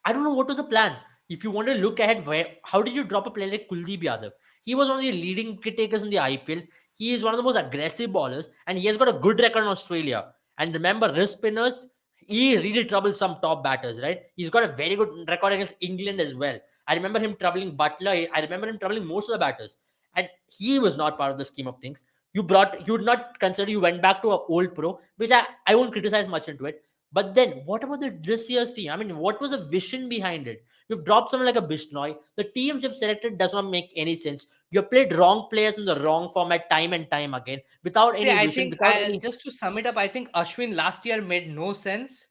I don't know what was the plan. If you want to look ahead, how did you drop a player like Kuldeep Yadav? He was one of the leading wicket takers in the IPL. He is one of the most aggressive ballers, and he has got a good record in Australia. And remember, wrist spinners, he really troubles some top batters, right? He's got a very good record against England as well. I remember him troubling Butler. I remember him troubling most of the batters, and he was not part of the scheme of things. You would not consider you went back to an old pro, which I won't criticize much into it. But then, what about this year's team? I mean, what was the vision behind it? You've dropped someone like a Bishnoi. The teams you've selected does not make any sense. You've played wrong players in the wrong format time and time again, without See, any I vision, think without any. just to sum it up, I think Ashwin last year made no sense.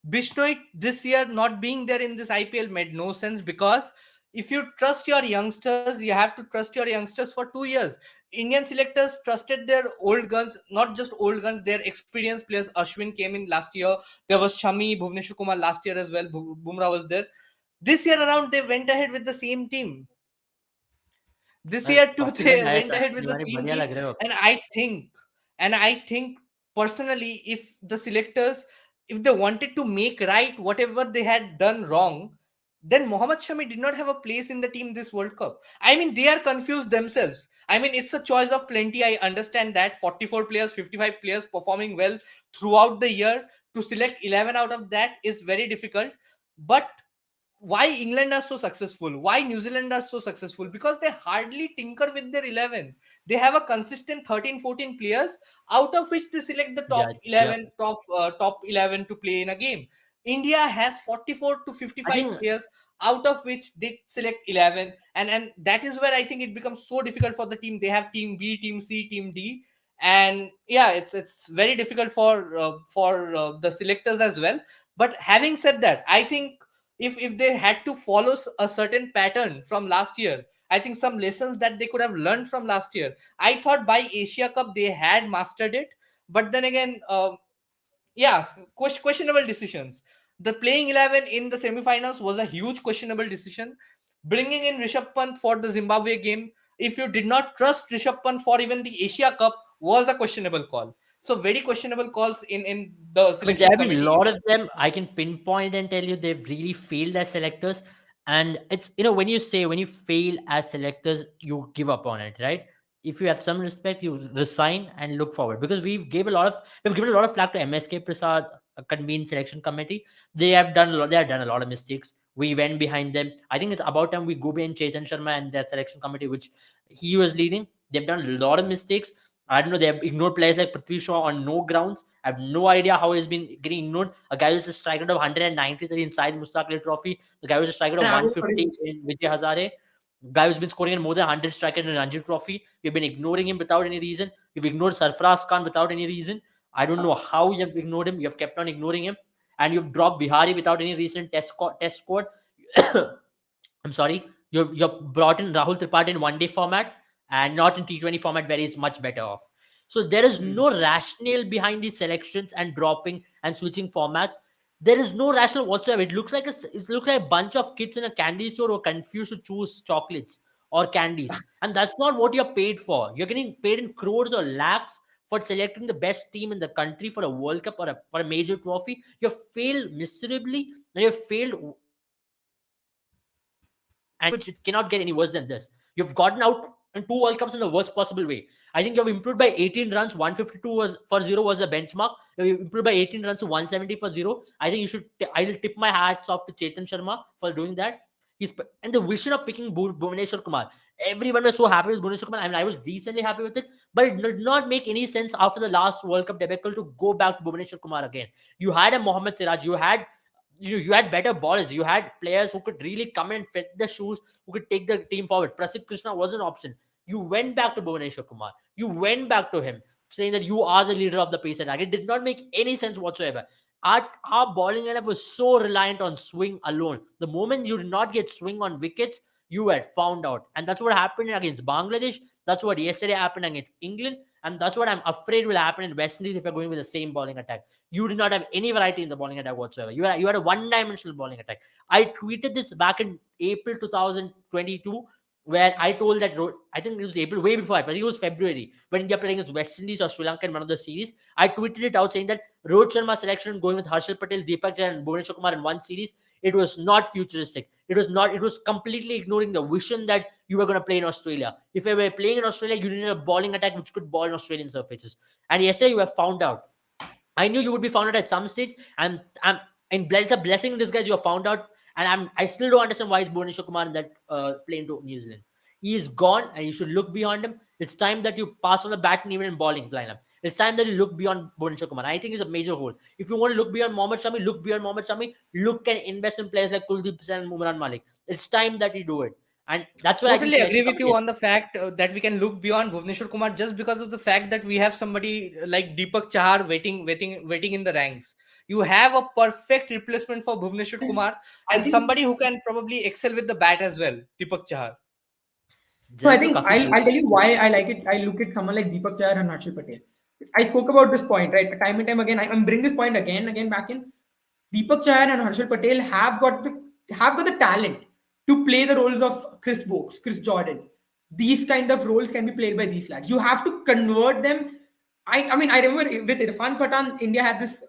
Bishnoi this year not being there in this IPL made no sense because if you trust your youngsters, you have to trust your youngsters for 2 years. Indian selectors trusted their old guns, not just old guns, their experienced players. Ashwin came in last year. There was Shami, Bhuvneshwar Kumar last year as well. Bumrah was there. This year around, they went ahead with the same team. This Well, year too, possible they है went ऐसा ahead with the Deewani same बढ़िया team, लग रहे हो. and I think personally, if the selectors, if they wanted to make right whatever they had done wrong, then Mohammad Shami did not have a place in the team this World Cup. I mean, they are confused themselves. I mean, it's a choice of plenty. I understand that 44 players, 55 players performing well throughout the year, to select 11 out of that is very difficult. But why England are so successful, why New Zealand are so successful, because they hardly tinker with their 11. They have a consistent 13, 14 players, out of which they select the top Yeah, yeah. 11, top 11 to play in a game. India has 44 to I 55 think players, out of which they select 11, and that is where I think it becomes so difficult for the team. They have team B, team C, team D, and yeah, it's very difficult for the selectors as well. But having said that, I think if they had to follow a certain pattern from last year, I think some lessons that they could have learned from last year, I thought by Asia Cup they had mastered it. But then again, yeah, questionable decisions. The playing 11 in the semifinals was a huge questionable decision. Bringing in Rishabh Pant for the Zimbabwe game, if you did not trust Rishabh Pant for even the Asia Cup, was a questionable call. So very questionable calls in the I mean, there selection have been a committee. lot of them. I can pinpoint and tell you they've really failed as selectors. And it's, when you say when you fail as selectors, you give up on it, right? If you have some respect, you resign and look forward. Because we've given a lot of flack to MSK Prasad, a convened selection committee. They have done a lot of mistakes. We went behind them. I think it's about time we go behind Chetan Sharma and their selection committee, which he was leading. They've done a lot of mistakes. I don't know. They have ignored players like Prithvi Shaw on no grounds. I have no idea how he's been getting ignored. A guy who's a striker of 193 inside Mustaq Ali Trophy. The guy who's a striker of And I would 150 in Vijay Hazare. Guy who's been scoring in more than 100 strikers in Ranji Trophy. You've been ignoring him without any reason. You've ignored Sarfaraz Khan without any reason. I don't know how you've ignored him. You've kept on ignoring him. And you've dropped Bihari without any reason. Test squad. I'm sorry. You've brought in Rahul Tripathi in one day format and not in T20 format where he's much better off. So there is Hmm. no rationale behind these selections and dropping and switching formats. There is no rationale whatsoever. It looks like it looks like a bunch of kids in a candy store who are confused to choose chocolates or candies, and that's not what you're paid for. You're getting paid in crores or lakhs for selecting the best team in the country for a World Cup or for a major trophy. You failed miserably, and you failed, and which it cannot get any worse than this. You've gotten out in two World Cups in the worst possible way. I think you've improved by 18 runs. 152 was for zero was a benchmark. You've improved by 18 runs to 170 for zero. I think you should. I will tip my hats off to Chetan Sharma for doing that. He's and the vision of picking Bhuvaneshwar Kumar. Everyone was so happy with Bhuvaneshwar Kumar. I mean, I was decently happy with it, but it did not make any sense after the last World Cup debacle to go back to Bhuvaneshwar Kumar again. You had a Mohammad Siraj. You had better ballers. You had players who could really come and fit the shoes, who could take the team forward. Prasidh Krishna was an option. You went back to Bhuvaneshwar Kumar. You went back to him, saying that you are the leader of the pace attack. It did not make any sense whatsoever. Our bowling lineup was so reliant on swing alone. The moment you did not get swing on wickets, you had found out. And that's what happened against Bangladesh. That's what yesterday happened against England. And that's what I'm afraid will happen in West Indies if you're going with the same bowling attack. You did not have any variety in the bowling attack whatsoever. You had a one-dimensional bowling attack. I tweeted this back in April 2022, where I told that I think it was April, way before. I think it was February when India playing against West Indies or Sri Lanka in one of the series. I tweeted it out saying that Rohit Sharma selection going with Harshal Patel, Deepak Chahar, and Bhuvaneshwar Kumar in one series, it was not futuristic. It was not. It was completely ignoring the vision that you were going to play in Australia. If you were playing in Australia, you needed a bowling attack which could ball in Australian surfaces. And yesterday you have found out. I knew you would be found out at some stage, and I'm in bless a blessing in disguise. You have found out, and I still don't understand why is Bhuvaneshwar Kumar in that plane to New Zealand. He is gone, and you should look beyond him. It's time that you pass on the bat and even in bowling lineup. It's time that you look beyond Bhuvaneshwar Kumar. I think it's a major hole. If you want to look beyond Mohammad Shami, look beyond Mohammad Shami. Look and invest in players like Kuldeep Sen and Umran Malik. It's time that you do it, and that's where I think Totally agree selection with committee you is. on the fact that we can look beyond Bhuvneshwar Kumar just because of the fact that we have somebody like Deepak Chahar waiting in the ranks. You have a perfect replacement for Bhuvneshwar Kumar I and think somebody who can probably excel with the bat as well, Deepak Chahar. No, I Jalal to think काफी I'll tell you why I like it. I look at someone like Deepak Chahar and Harshal Patel. I spoke about this point, right? Time and time again. I'm bring this point again back in. Deepak Chahar and Harshal Patel have got the talent to play the roles of Chris Wokes, Chris Jordan. These kind of roles can be played by these lads. You have to convert them. I mean I remember with Irfan Pathan, India had this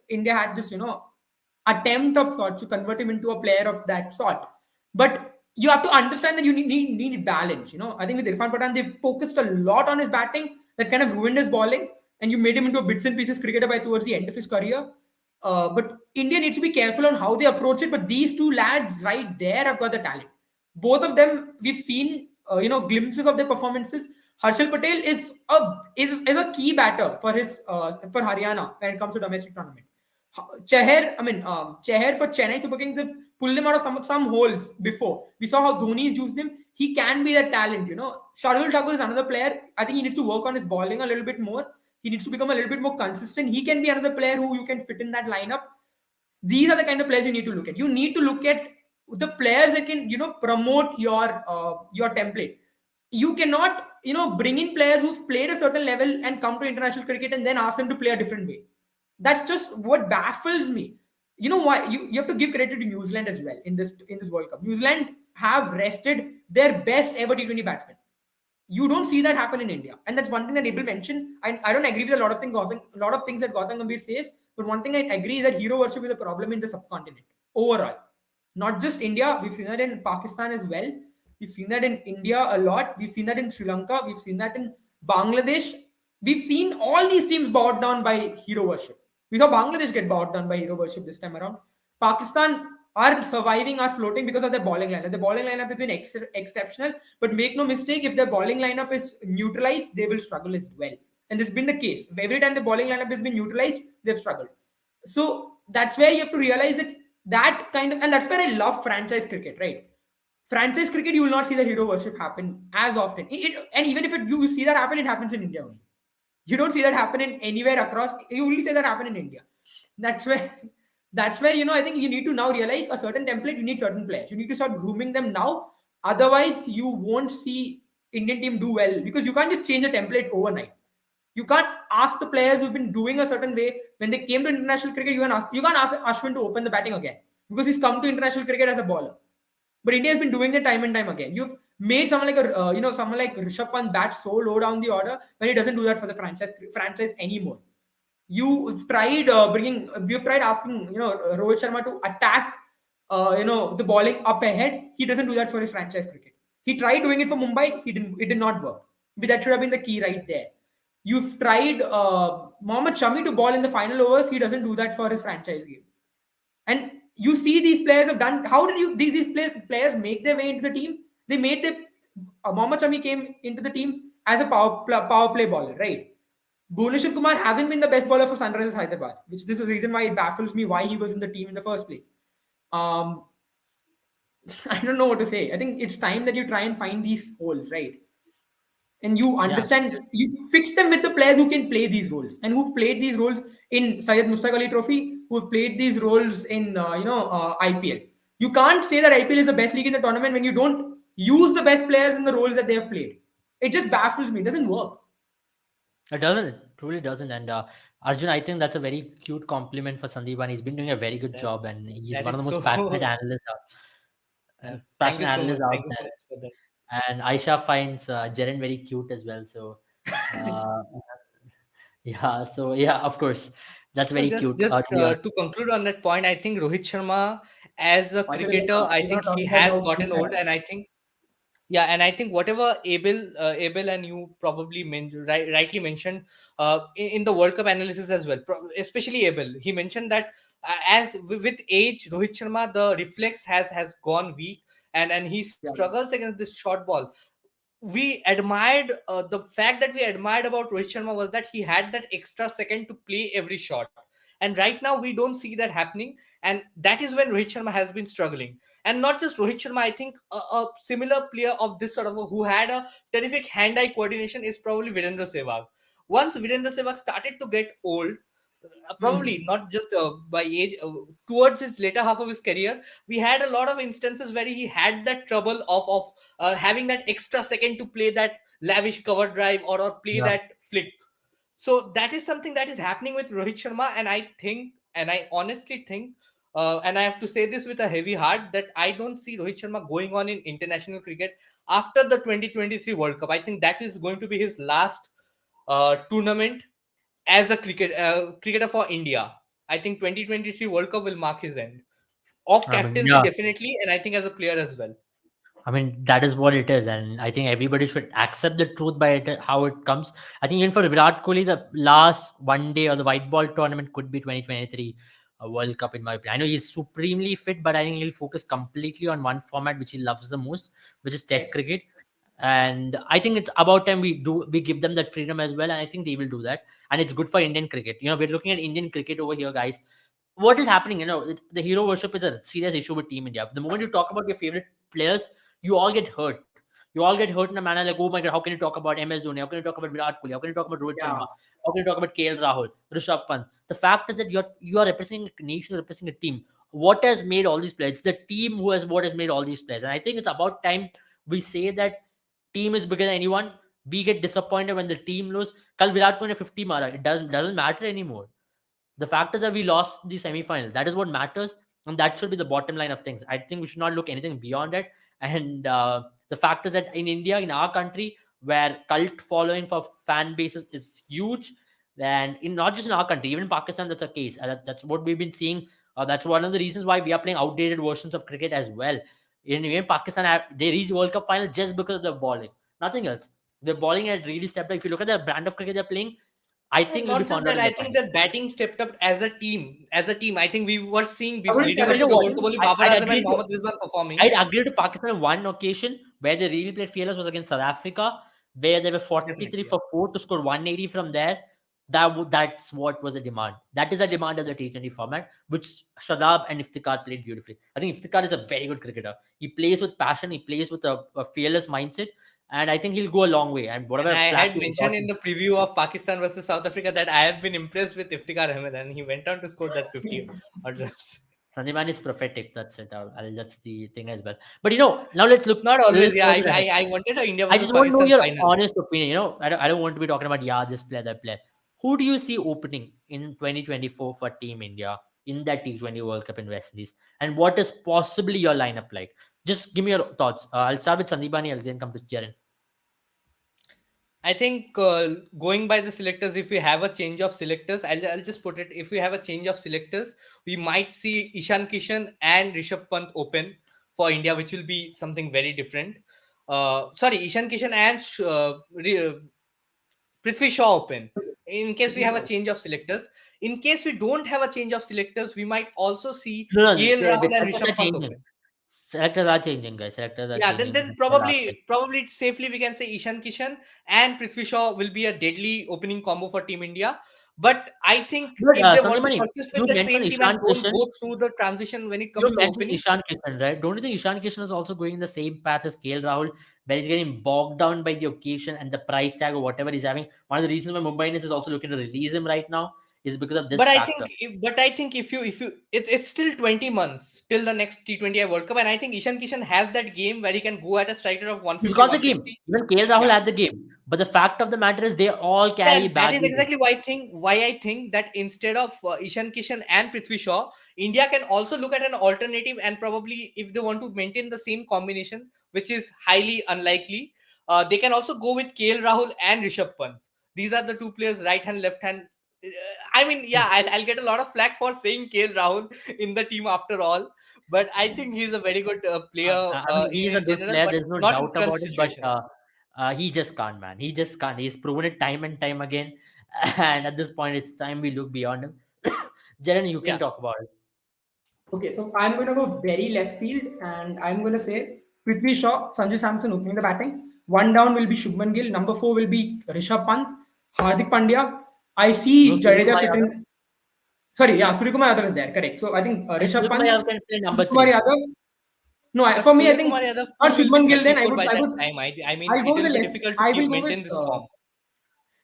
attempt of sorts to convert him into a player of that sort. But you have to understand that you need balance. I think with Irfan Pathan, they focused a lot on his batting that kind of ruined his bowling, and you made him into a bits and pieces cricketer by towards the end of his career. But India needs to be careful on how they approach it. But these two lads right there have got the talent. Both of them, we've seen glimpses of their performances. Harshal Patel is a key batter for Haryana when it comes to domestic tournament. Chahar for Chennai Super Kings have pulled him out of some holes before. We saw how Dhoni's used him. He can be that talent. Shardul Thakur is another player. I think he needs to work on his bowling a little bit more. He needs to become a little bit more consistent. He can be another player who you can fit in that lineup. These are the kind of players you need to look at. You need to look at the players that can promote your template. You cannot bring in players who've played a certain level and come to international cricket and then ask them to play a different way. That's just what baffles me. You know why? You have to give credit to New Zealand as well in this World Cup. New Zealand have rested their best ever T20 batsmen. You don't see that happen in India, and that's one thing that Abel mentioned. I don't agree with a lot of things that Gautam Gambhir says, but one thing I agree is that hero worship is a problem in the subcontinent overall, not just India. We've seen that in Pakistan as well. We've seen that in India a lot. We've seen that in Sri Lanka. We've seen that in Bangladesh. We've seen all these teams bowed down by hero worship. We saw Bangladesh get bowed down by hero worship this time around. Pakistan are surviving, are floating because of their bowling lineup. The bowling lineup has been exceptional, but make no mistake, if their bowling lineup is neutralized, they will struggle as well. And this has been the case. Every time the bowling lineup has been neutralized, they've struggled. So that's where you have to realize and that's where I love franchise cricket, right? Franchise cricket, you will not see the hero worship happen as often. And even if you see that happen, it happens in India only. You don't see that happen in anywhere across. You only see that happen in India. That's where I think you need to now realize a certain template. You need certain players. You need to start grooming them now. Otherwise, you won't see Indian team do well because you can't just change a template overnight. You can't ask the players who've been doing a certain way when they came to international cricket. You can't ask Ashwin to open the batting again because he's come to international cricket as a bowler. But India has been doing it time and time again. You've made someone like Rishabh Pant bat so low down the order when he doesn't do that for the franchise anymore. We've tried asking Rohit Sharma to attack the bowling up ahead. He doesn't do that for his franchise cricket. He tried doing it for Mumbai. He didn't. It did not work. But that should have been the key right there. You've tried Mohammad Shami to bowl in the final overs. He doesn't do that for his franchise game. And you see these players have done. How did players make their way into the team? They made the Mohammad Shami came into the team as a power play bowler, right? Bhuvneshwar Kumar hasn't been the best bowler for Sunrisers Hyderabad, which is the reason why it baffles me why he was in the team in the first place. Um, I don't know what to say. I think it's time that you try and find these holes, right? And you understand, you fix them with the players who can play these roles and who've played these roles in Syed Mushtaq Ali Trophy, who've played these roles in IPL. You can't say that IPL is the best league in the tournament when you don't use the best players in the roles that they have played. It just baffles me. It doesn't work. It doesn't. It truly doesn't. And Arjun, I think that's a very cute compliment for Sandeep, and he's been doing a very good That, job. And he's that one of the is most so. passionate analysts, Thank you passionate so much. analysts out Thank you so there. much for that. And Aisha finds Jaren very cute as well. So, uh, yeah. So yeah, of course, that's No, very just cute. just To be honest. to conclude on that point, I think Rohit Sharma as a Why should cricketer, I we're gonna think talk he about has how good gotten they old, are. and I think yeah, and I think whatever Abel and you probably rightly mentioned in the World Cup analysis as well, especially Abel, he mentioned that with age, Rohit Sharma the reflex has gone weak, and he Yeah. struggles against this short ball. We admired the fact that we admired about Rohit Sharma was that he had that extra second to play every shot. And right now we don't see that happening, and that is when Rohit Sharma has been struggling. And not just Rohit Sharma, I think a similar player of this sort of who had a terrific hand-eye coordination is probably Virendra Sehwag. Once Virendra Sehwag started to get old, probably Hmm. not just by age, towards his later half of his career, we had a lot of instances where he had that trouble of having that extra second to play that lavish cover drive or play Yeah. that flick. So that is something that is happening with Rohit Sharma, and I think, and I honestly think, and I have to say this with a heavy heart, that I don't see Rohit Sharma going on in international cricket after the 2023 World Cup. I think that is going to be his last tournament as a cricketer for India. I think 2023 World Cup will mark his end. Off I mean, captaincy, yeah. definitely, and I think as a player as well. I mean, that is what it is, and I think everybody should accept the truth by it, how it comes. I think even for Virat Kohli, the last one day or the white ball tournament could be 2023 World Cup, in my opinion. I know he's supremely fit, but I think he'll focus completely on one format which he loves the most, which is Test Yes. cricket. And I think it's about time we give them that freedom as well, and I think they will do that. And it's good for Indian cricket. We're looking at Indian cricket over here, guys. What is happening? The hero worship is a serious issue with Team India. The moment you talk about your favorite players, you all get hurt. You all get hurt in a manner like, oh my god, how can you talk about MS Dhoni? How can you talk about Virat Kohli? How can you talk about Rohit Yeah. Sharma? How can you talk about KL Rahul, Rishabh Pant? The fact is that you are representing a nation, representing a team. What has made all these players? It's the team who has what has made all these players. And I think it's about time we say that team is bigger than anyone. We get disappointed when the team lose. Kal Virat Kohli 50 mara. It doesn't matter anymore. The fact is that we lost the semi-final. That is what matters, and that should be the bottom line of things. I think we should not look anything beyond it. And the fact is that in India, in our country, where cult following for fan bases is huge, and in not just in our country, even in Pakistan, that's a case. That's what we've been seeing. That's one of the reasons why we are playing outdated versions of cricket as well. In Pakistan, they reached World Cup final just because of the bowling, nothing else. The bowling has really stepped up. If you look at the brand of cricket they're playing, I And think we'll be not just found out that, in I the think final. that batting stepped up as a team. As a team, I think we were seeing I wouldn't say leading But up you know to the what? World Cup only I, Babar I'd Azam and agree to Mohammad Rizwan performing. I'd agree to Pakistan on one occasion where they really played fearless was against South Africa, where they were 43 Definitely, yeah. for 4 to score 180 from there. That's what was a demand. That is a demand of the T20 format, which Shadab and Iftikhar played beautifully. I think Iftikhar is a very good cricketer. He plays with passion. He plays with a fearless mindset, and I think he'll go a long way. And And whatever I flack had he mentioned got, in the preview of Pakistan versus South Africa that I have been impressed with Iftikhar Ahmed, and he went on to score that 50 or just. Sandeep is prophetic. That's it. That's the thing as well. But now let's look Not a little always. Yeah, further ahead. I wanted a India I versus just want to know Pakistan your final. honest opinion. I don't want to be talking about this player, that player. Who do you see opening in 2024 for Team India in that T20 World Cup in West Indies? And what is possibly your lineup like? Just give me your thoughts. I'll start with Sandeepani. I'll then come to Jaren. I think going by the selectors, if we have a change of selectors, I'll just put it. If we have a change of selectors, we might see Ishan Kishan and Rishabh Pant open for India, which will be something very different. Sorry, Ishan Kishan and Prithvi Shaw open. In case we have a change of selectors, in case we don't have a change of selectors, we might also see No, no, KL the Rahul and selectors are Rishabh Pant changing. open. Selectors are changing, guys. Selectors are Yeah, then changing. then probably it's safely we can say Ishan Kishan and Prithvi Shaw will be a deadly opening combo for Team India. But I think But if they want to Sandeepani, persist with you the mentioned same team and Ishan don't Kishan. go through the transition when it You comes to mentioned opening, Ishan Kishan, right? Don't you think Ishan Kishan is also going in the same path as KL Rahul, where he's getting bogged down by the occasion and the price tag or whatever he's having? One of the reasons why Mumbai Indians is also looking to release him right now is because of this but I factor. think if you it's still 20 months till the next T20I World Cup, and I think Ishan Kishan has that game where he can go at a strike rate of He's 150, got the game. 160. Even KL Rahul Yeah. had the game. But the fact of the matter is they all carry Yeah, that bad is legends. exactly why I think that instead of Ishan Kishan and Prithvi Shaw, India can also look at an alternative, and probably if they want to maintain the same combination, which is highly unlikely, they can also go with KL Rahul and Rishabh Pant. These are the two players, right hand, left hand. I mean, yeah, I'll get a lot of flack for saying KL Rahul in the team after all, but I think he's a very good player I mean, he's a in good general, player. but There's no not in doubt crunch about it. But situations. he just can't, man. He just can't. He's proven it time and time again. And at this point, it's time we look beyond him. Jaren, you can Yeah. talk about it. Okay, so I'm going to go very left field and I'm going to say Prithvi Shaw, Sanju Samson opening the batting. One down will be Shubman Gill. Number 4 will be Rishabh Pant, Hardik Pandya. I No, see Jadeja Suryakumar fit Yadav. in. Sorry, yeah, Suryakumar Yadav is there. Correct. So I think And Rishabh Suryakumar Pant, Yadav can play number Suryakumar 3. Yadav. No, But for me, I Surya think Kumar Yadav not too will be Shubman Gill. Then 34 by I that would, time. I mean, I'll go it with will the be left. difficult to I keep will go with. maintain this form.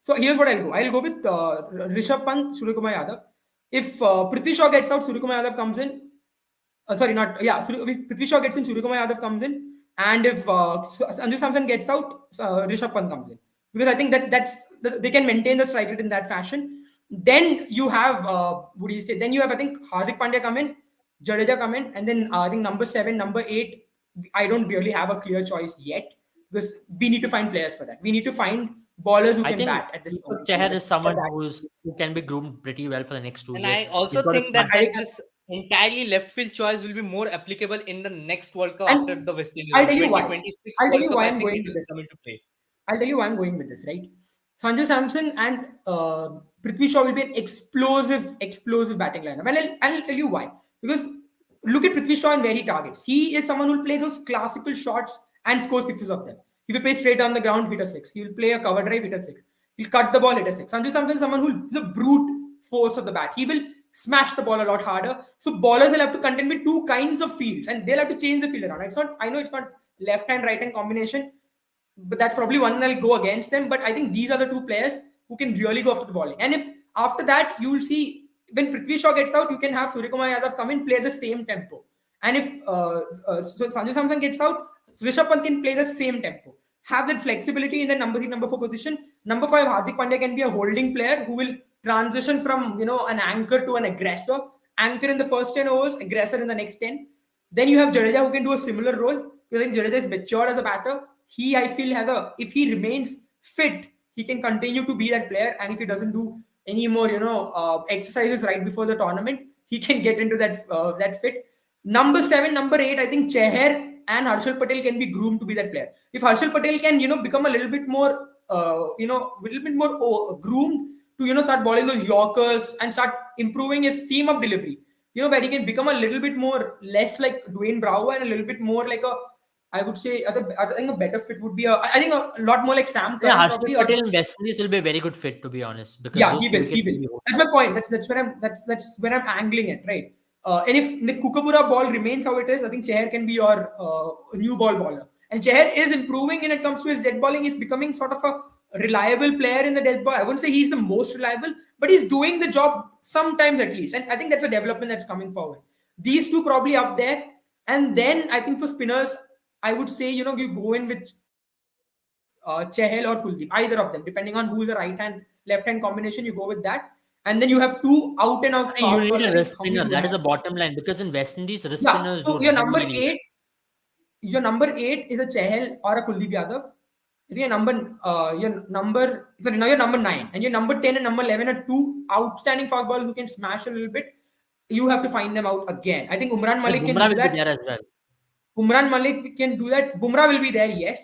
So here's what I'll go. I'll go with Rishabh Pant, Suryakumar Yadav. If Prithvi Shaw gets out, Suryakumar Yadav comes in. Sorry, not yeah. If Prithvi Shaw gets in, Suryakumar Yadav comes in, and if Sanju Samson gets out, Rishabh Pant comes in. Because I think they can maintain the strike rate in that fashion. Then you have what do you say? Then you have I think Hardik Pandya come in, Jadeja come in, and then I think number 7, number 8. I don't really have a clear choice yet because we need to find players for that. We need to find ballers who I can think bat at this Deepak point Chahar is for someone that. who can be groomed pretty well for the next 2 And years. I He's also got a think smart. that this entirely left field choice will be more applicable in the next World Cup after And the West Indies I'll one. tell you why. 2026 I'll tell World you Cup, why I I'm think going it with will this. come into play. I'll tell you why I'm going with this, right? Sanju Samson and Prithvi Shaw will be an explosive batting lineup. And I'll tell you why. Because look at Prithvi Shaw and where he targets. He is someone who will play those classical shots and score sixes of them. He will play straight down the ground, hit a six. He will play a cover drive, hit a six. He'll cut the ball, hit a six. Sanju Samson is someone who is a brute force of the bat. He will smash the ball a lot harder. So ballers will have to contend with two kinds of fields and they'll have to change the field around. It's not, I know it's not left hand, right hand combination, but that's probably one that'll go against them. But I think these are the two players who can really go after the bowling. And if after that you'll see when Prithvi Shaw gets out, you can have Suryakumar Yadav come in, play the same tempo. And if so Sanju Samson gets out, Rishabh Pant can play the same tempo. Have that flexibility in the number 3, number 4 position. Number 5, Hardik Pandya can be a holding player who will transition from an anchor to an aggressor. Anchor in the first 10 overs, aggressor in the next 10. Then you have Jadeja who can do a similar role. I think Jadeja is matured as a batter. I feel if he remains fit, he can continue to be that player. And if he doesn't do any more, exercises right before the tournament, he can get into that fit. Number 7, number 8, I think Chahar and Harshal Patel can be groomed to be that player. If Harshal Patel can, become a little bit more, groomed to, start bowling those Yorkers and start improving his seam of delivery, where he can become a little bit more less like Dwayne Bravo and a little bit more like I would say, I think a better fit would be I think a lot more like Sam Yeah, Curran Harshit probably. Or Patel in West Indies will be a very good fit, to be honest, because yeah, those he two will. wickets He will. will be holding. That's my point. That's where I'm angling it, right? And if the Kookaburra ball remains how it is, I think Chahar can be your new ball bowler. And Chahar is improving when it comes to his dead bowling. He's becoming sort of a reliable player in the dead ball. I wouldn't say he's the most reliable, but he's doing the job sometimes at least. And I think that's a development that's coming forward. These two probably up there. And then I think for spinners, I would say, you go in with Chehel or Kuldeep, either of them, depending on who's the left hand combination, you go with that. And then you have two out and out I think fast you bowlers. need I a think wrist how many do spinner. you That have? is the bottom line because in West Indies, wrist Yeah. spinners So do your number really well. eight, is a Chehel or a Kuldeep Yadav. I think sorry, now your number 9 and your number 10 and number 11 are two outstanding fast bowlers who can smash a little bit. You have to find them out again. I think Umran Well, Malik can Bumrah do will be that. there as well. Umran Malik can do that. Bumrah will be there, yes.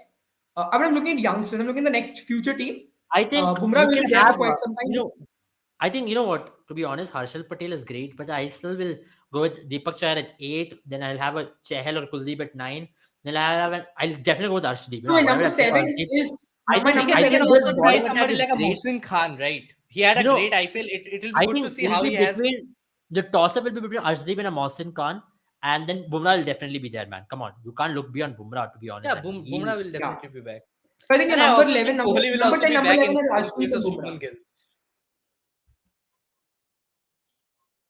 I'm looking at youngsters. I'm looking at the next future team. I think Bumrah you will can be there for have, quite some time. I think you know what. To be honest, Harshal Patel is great, but I still will go with Deepak Chahar at 8. Then I'll have a Chahal or Kuldeep at 9. Then I'll definitely go with Arshdeep. So my Whatever number I put seven Arshdeep. is I my think We number can I we can seven think is his also try bowling Bumrah. attack somebody is like a great. Mohsin Khan, right? He had You a great know, IPL. It'll be I good to think see it'll how be he has. between the toss-up will be between Arshdeep and a Mohsin Khan, and then Bumrah will definitely be there, man. Come on, you can't look beyond Bumrah, to be honest. Yeah, I mean, Bumrah he will Yeah. definitely be back. So I think your And I number also 11, think Kohli will number also 10, be number back 11 is in Arshdeep place of and Bumrah. Shubman Gill.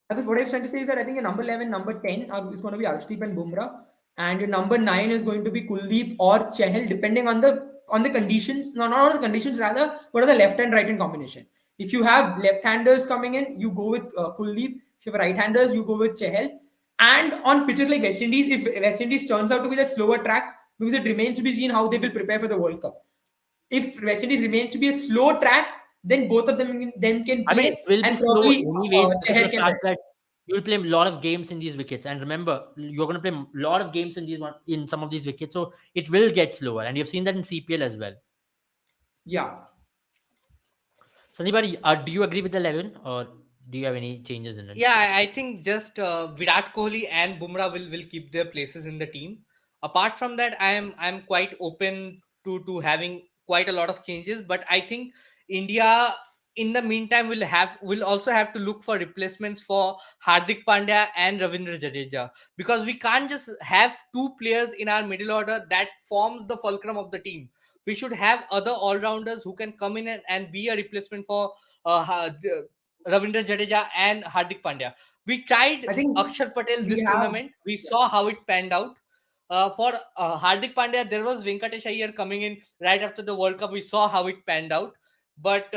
What I was trying to say is that I think your number 11, number 10 is going to be Arshdeep and Bumrah, and your number 9 is going to be Kuldeep or Chahal, depending on the conditions. No, not on the conditions, rather, what are the left and right hand combination. If you have left-handers coming in, you go with Kuldeep. If you have right-handers, you go with Chahal. And on pitches like West Indies, if West Indies turns out to be the slower track, because it remains to be seen how they will prepare for the World Cup. If West Indies remains to be a slow track, then both of them can I mean, it play, will be and slow probably anyways because of Chahal the can fact rest. that you'll play a lot of games in these wickets. And remember, you're going to play a lot of games in in some of these wickets, so it will get slower. And you've seen that in CPL as well. Yeah. So, anybody, do you agree with the 11, or do you have any changes in it? Yeah, I think just Virat Kohli and Bumrah will keep their places in the team. Apart from that, I'm quite open to having quite a lot of changes. But I think India, in the meantime, will also have to look for replacements for Hardik Pandya and Ravindra Jadeja, because we can't just have two players in our middle order that forms the fulcrum of the team. We should have other all rounders who can come in and be a replacement for Ravindra Jadeja and Hardik Pandya. We tried I think Akshar Patel we this have. tournament. We saw how it panned out. For Hardik Pandya, there was Venkatesh Iyer coming in right after the World Cup. We saw how it panned out. But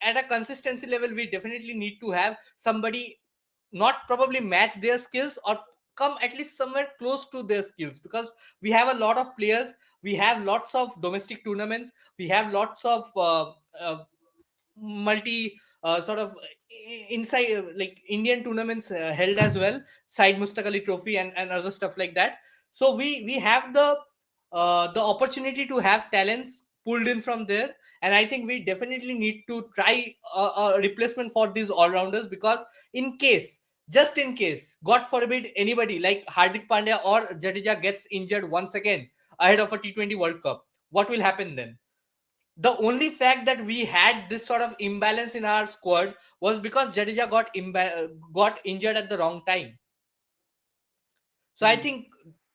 at a consistency level, we definitely need to have somebody not probably match their skills or come at least somewhere close to their skills, because we have a lot of players. We have lots of domestic tournaments. We have lots of multi sort of inside like Indian tournaments held as well, side Mustaq Ali Trophy and other stuff like that. So we have the opportunity to have talents pulled in from there, and I think we definitely need to try a replacement for these all rounders, because in case, just in case, God forbid, anybody like Hardik Pandya or Jadeja gets injured once again ahead of a T20 World Cup, what will happen then? The only fact that we had this sort of imbalance in our squad was because Jadeja got injured at the wrong time. So I think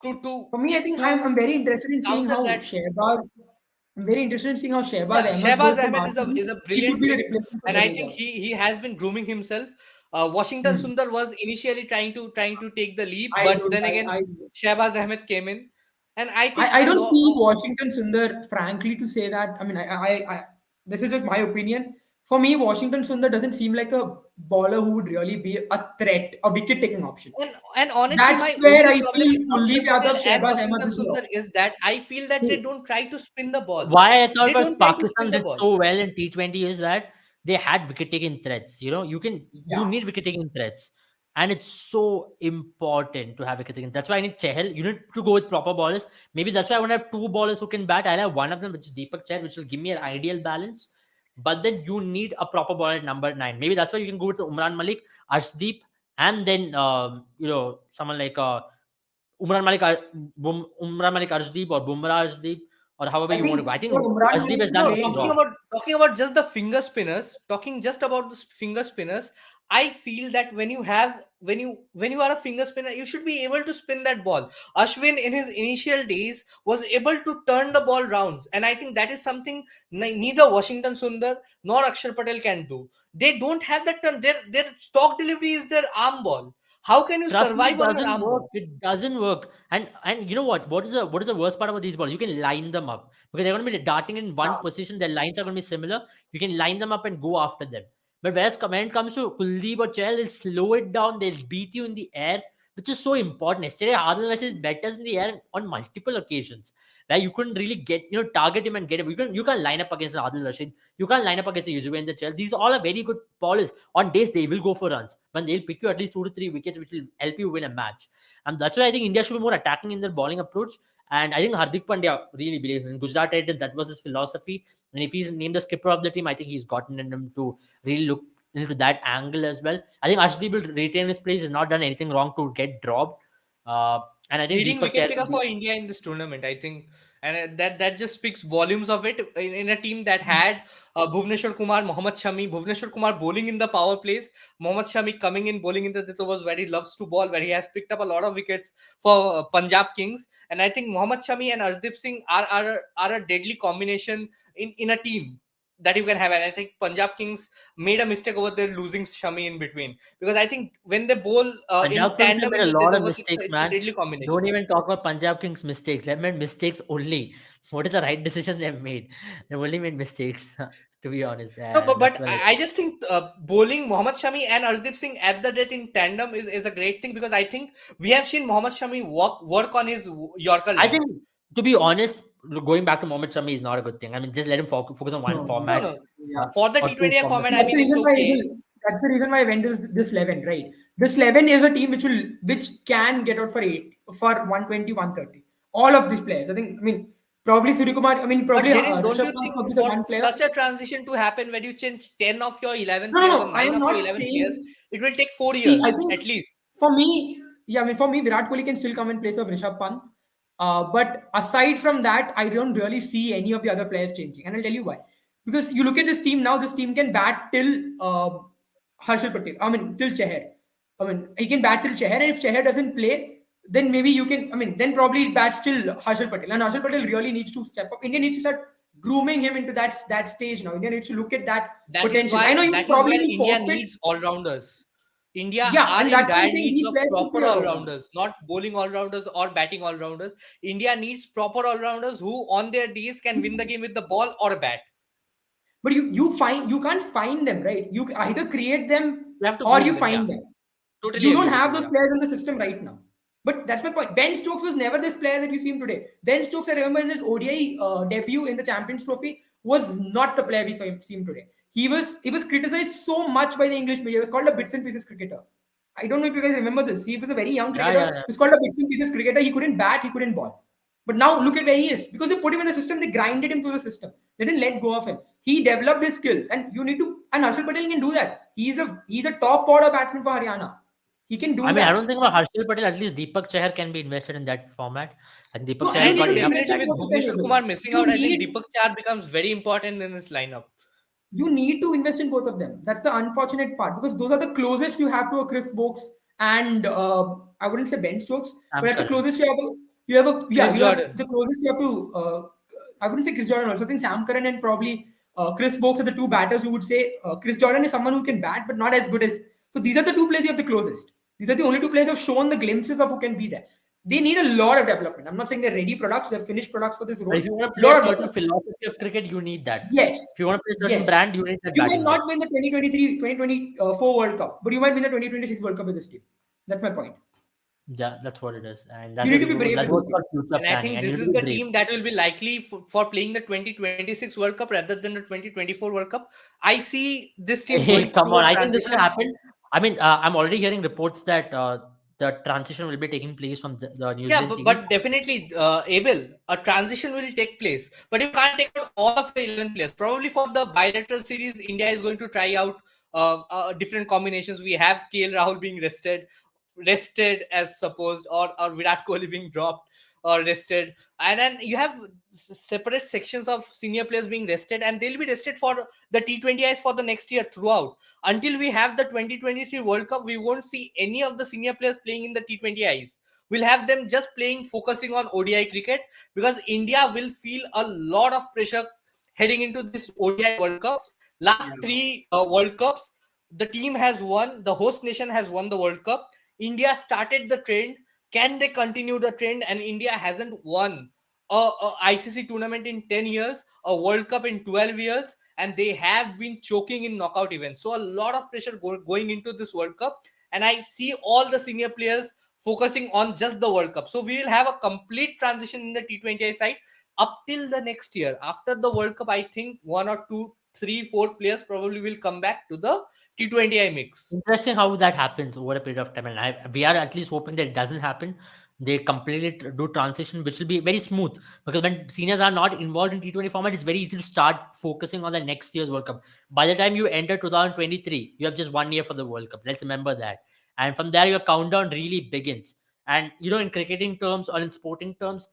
to to For me, I think I'm to very interested in seeing counter how that, Shehbaz. I'm very interested in seeing how Shehbaz yeah, Ahmed Shehbaz goes from Ahmed is a RCB. He could brilliant be the pick, replacement for and I think Jadeja. he has been grooming himself. Washington Hmm. Sundar was initially trying to take the leap, I but don't. then again, I Shehbaz Ahmed came in, and I think I don't see Washington Sundar, frankly, to say that. I mean, this is just my opinion. For me, Washington Sundar doesn't seem like a bowler who would really be a threat, a wicket-taking option. And honestly, That's my where only I problem feel with Kuldeep Akshar Patel Yadav, and Shehbaz Ahmed Washington will be Sundar options. is that I feel that they Who? don't try to spin the ball. Why I thought They was don't try to spin Pakistan the did ball. so well in T20 is that they had wicket taking threats. You Yeah. need wicket taking threats, and it's so important to have wicket taking. That's why I need Chehel. You need to go with proper bowlers. Maybe that's why I want to have two bowlers who can bat. I'll have one of them, which is Deepak Chahar, which will give me an ideal balance. But then you need a proper bowler at number 9. Maybe that's why you can go with Umran Malik, Arshdeep, and then someone like Umran Malik Arshdeep or Bumrah Arshdeep, or however I you want to think go. I for think Umran Arshdeep Malik has to done No, play, nothing wrong. talking about just the finger spinners, talking just about the finger spinners, I feel that when you are a finger spinner, you should be able to spin that ball. Ashwin in his initial days was able to turn the ball rounds, and I think that is something neither Washington Sundar nor Akshar Patel can do. They don't have that turn. Their stock delivery is their arm ball. How can you Trust me, it survive on your doesn't arm work. ball? It doesn't work. And you know what? What is the worst part about these balls? You can line them up because they're going to be darting in one Yeah. position. Their lines are going to be similar. You can line them up and go after them. But when it comes to Kuldeep or Chahal, they'll slow it down. They'll beat you in the air, which is so important. Yesterday, Adil Rashid beat us in the air on multiple occasions. Where you couldn't really get, target him and get him. You can't line up against Adil Rashid. You can't line up against a Yuzvendra Chahal. These all are very good bowlers. On days they will go for runs, but they'll pick you at least 2 to 3 wickets, which will help you win a match. And that's why I think India should be more attacking in their bowling approach. And I think Hardik Pandya really believes in Gujarat Titans. That was his philosophy. And if he's named the skipper of the team, I think he's gotten in him to really look into that angle as well. I think Ashdeep will retain his place. He's not done anything wrong to get dropped. And I think Leading Deepak wicket Chahar taker for India in this tournament, I think, and that just speaks volumes of it in a team that had Bhuvneshwar Kumar, Mohammad Shami, Bhuvneshwar Kumar bowling in the power plays, Mohammad Shami coming in bowling in the death overs where he loves to bowl, where he has picked up a lot of wickets for Punjab Kings, and I think Mohammad Shami and Arshdeep Singh are a deadly combination in a team that you can have. And I think Punjab Kings made a mistake over there losing Shami in between, because I think when they bowl in Punjab Kings have tandem made in a the death lot of overs, mistakes, it's a man. deadly combination. Don't even talk about Punjab Kings' mistakes. They've made mistakes only. What is the right decision they've made? They've only made mistakes, to be honest. No, And that's but where I just think bowling Mohammad Shami and Arshdeep Singh at the death in tandem is a great thing, because I think we have seen Mohammad Shami work on his Yorker I think, length. to be honest, going back to Mohammad Shami is not a good thing. I mean, just let him focus on one No, No, format no. yeah. For the or two T20I formats. format, I That's mean, the it's reason why okay. that's the reason why I went with this 11, right? This 11 is a team which can get out for 120, 130. All of these players. I mean, probably Suryakumar, I mean, But probably Jaden, don't Rishabh you Pant think could be the for one player. such a transition to happen, when you change 10 of your 11 No, no, players or no. I 9 am of your not 11 players, saying. it will take 4 See, I years think at least? for me, yeah, I mean, for me, Virat Kohli can still come in place of Rishabh Pant. But aside from that, I don't really see any of the other players changing. And I'll tell you why. Because you look at this team now, this team can bat till Harshal Patel. I mean, till Chahar. I mean, he can bat till Chahar. And if Chahar doesn't play, then maybe you can, I mean, then probably bats till Harshal Patel. And Harshal Patel really needs to step up. India needs to start grooming him into that stage now. India needs to look at that potential. I know he would That is probably where be India forfeit. needs all rounders. India Yeah, are and in that's why I'm dire saying needs these of players should proper play all all around. rounders, not bowling all rounders or batting all rounders. India needs proper all rounders who, on their days, can win the game with the ball or a bat. But you can't find them, right? You either create them You have to or groom you them. Yeah, find them. totally You don't agree with have you. those Yeah. players in the system right now. But that's my point. Ben Stokes was never this player that you see him today. Ben Stokes, I remember in his ODI debut in the Champions Trophy, was not the player we see him today. He was criticized so much by the English media. He was called a bits and pieces cricketer. I don't know if you guys remember this. He was a very young Yeah, cricketer. yeah, yeah. He was called a bits and pieces cricketer. He couldn't bat, he couldn't ball. But now look at where he is. Because they put him in the system, they grinded him through the system. They didn't let go of him. He developed his skills. And you need to, and Harshal Patel can do that. He's a top order batsman for Haryana. He can I do mean, I that. don't think about Harshal Patel. At least Deepak Chahar can be invested in that format. And Deepak No, Chahar you has And need got to enough invest definitely in with talent. both Bhuvneshwar of Kumar them. missing You out, I think need Deepak Char becomes very important in this lineup. you need to invest in both of them. That's the unfortunate part because those are the closest you have to a Chris Wokes and I wouldn't say Ben Stokes, but Sam that's the Curran. closest you have Chris you have Jordan. the closest you have to. I wouldn't say Chris Jordan also. I think Sam Curran and probably Chris Wokes are the two batters who would say Chris Jordan is someone who can bat but not as good as. So these are the two players you have the closest. These are the only two players who have shown the glimpses of who can be there. They need a lot of development. I'm not saying they're ready products, they're finished products for this But role. if you want to play a Lot of certain development. philosophy of cricket, you need that. Yes, If you want to play a certain yes. brand, you need that You might batting not line. win the 2023, 2024 World Cup, but you might win the 2026 World Cup with this team. That's my point. Yeah, that's what it is. And You that need is to be brave that's with this what's team. called future And I planning. think And you this need is to the be brave. team that will be likely for playing the 2026 World Cup rather than the 2024 World Cup. I see this team Hey, going come through on. a I think this will transition. happen. I mean, I'm already hearing reports that the transition will be taking place from the New Yeah, Zealand but, series. but definitely, Abel, a transition will take place. But you can't take out all of your 11 players. Probably for the bilateral series, India is going to try out different combinations. We have KL Rahul being rested as supposed, or Virat Kohli being dropped or rested. And then you have separate sections of senior players being rested, and they'll be rested for the T20Is for the next year throughout. Until we have the 2023 World Cup, we won't see any of the senior players playing in the T20Is. We'll have them just playing, focusing on ODI cricket, because India will feel a lot of pressure heading into this ODI World Cup. Last Yeah. three World Cups, the team has won, the host nation has won the World Cup. India started the trend. Can they continue the trend? And India hasn't won a ICC tournament in 10 years, a World Cup in 12 years, and they have been choking in knockout events. So a lot of pressure going into this World Cup, and I see all the senior players focusing on just the World Cup. So we will have a complete transition in the T20I side up till the next year. After the World Cup, I think one or two, three, four players probably will come back to the T20I mix. Interesting how that happens over a period of time, and we are at least hoping that it doesn't happen. They completely do transition, which will be very smooth, because when seniors are not involved in T20 format, it's very easy to start focusing on the next year's World Cup. By the time you enter 2023, you have just 1 year for the World Cup. Let's remember that, and from there your countdown really begins. And in cricketing terms or in sporting terms,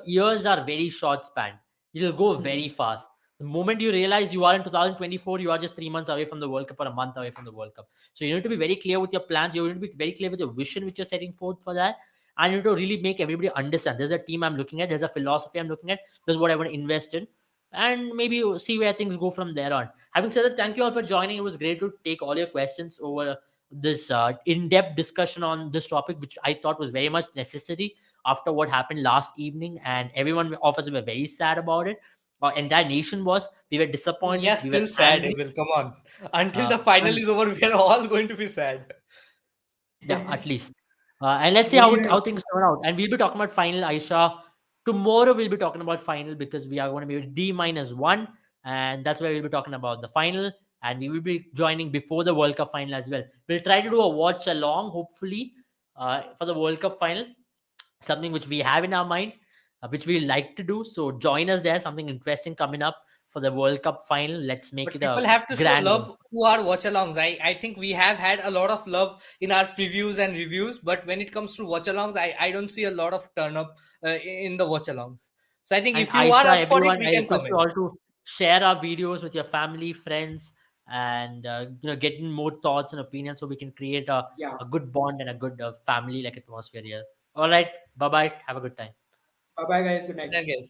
years are very short span. It'll go very Hmm. fast. The moment you realize you are in 2024, you are just 3 months away from the World Cup or a month away from the World Cup. So you need to be very clear with your plans. You need to be very clear with your vision which you're setting forth for that. And you need to really make everybody understand there's a team I'm looking at, there's a philosophy I'm looking at, there's what I want to invest in. And maybe see where things go from there on. Having said that, thank you all for joining. It was great to take all your questions over this in-depth discussion on this topic, which I thought was very much necessary after what happened last evening. And everyone of us were very sad about it. Our entire nation was. We were disappointed. Yeah, We were still sad, angry. Emil. Come on. Until Uh, the final and is over, we are all going to be sad. Yeah, at least. And let's see Very how right. things turn out. And we'll be talking about final, Aisha. Tomorrow we'll be talking about final because we are going to be D-1, and that's where we'll be talking about the final. And we will be joining before the World Cup final as well. We'll try to do a watch along, hopefully, for the World Cup final. Something which we have in our mind, which we like to do. So join us there. Something interesting coming up for the World Cup final. Let's make But it a people have to show grand one. love to our watch alongs. I think we have had a lot of love in our previews and reviews, but when it comes to watch alongs, I don't see a lot of turn up in the watch alongs. So I think And if you are Aisha, up for it, everyone, we I can request come you in. all to share our videos with your family, friends, and getting more thoughts and opinions so we can create Yeah. a good bond and a good family like atmosphere here. All right, bye bye. Have a good time. Bye bye, guys. Good Good night. night, guys.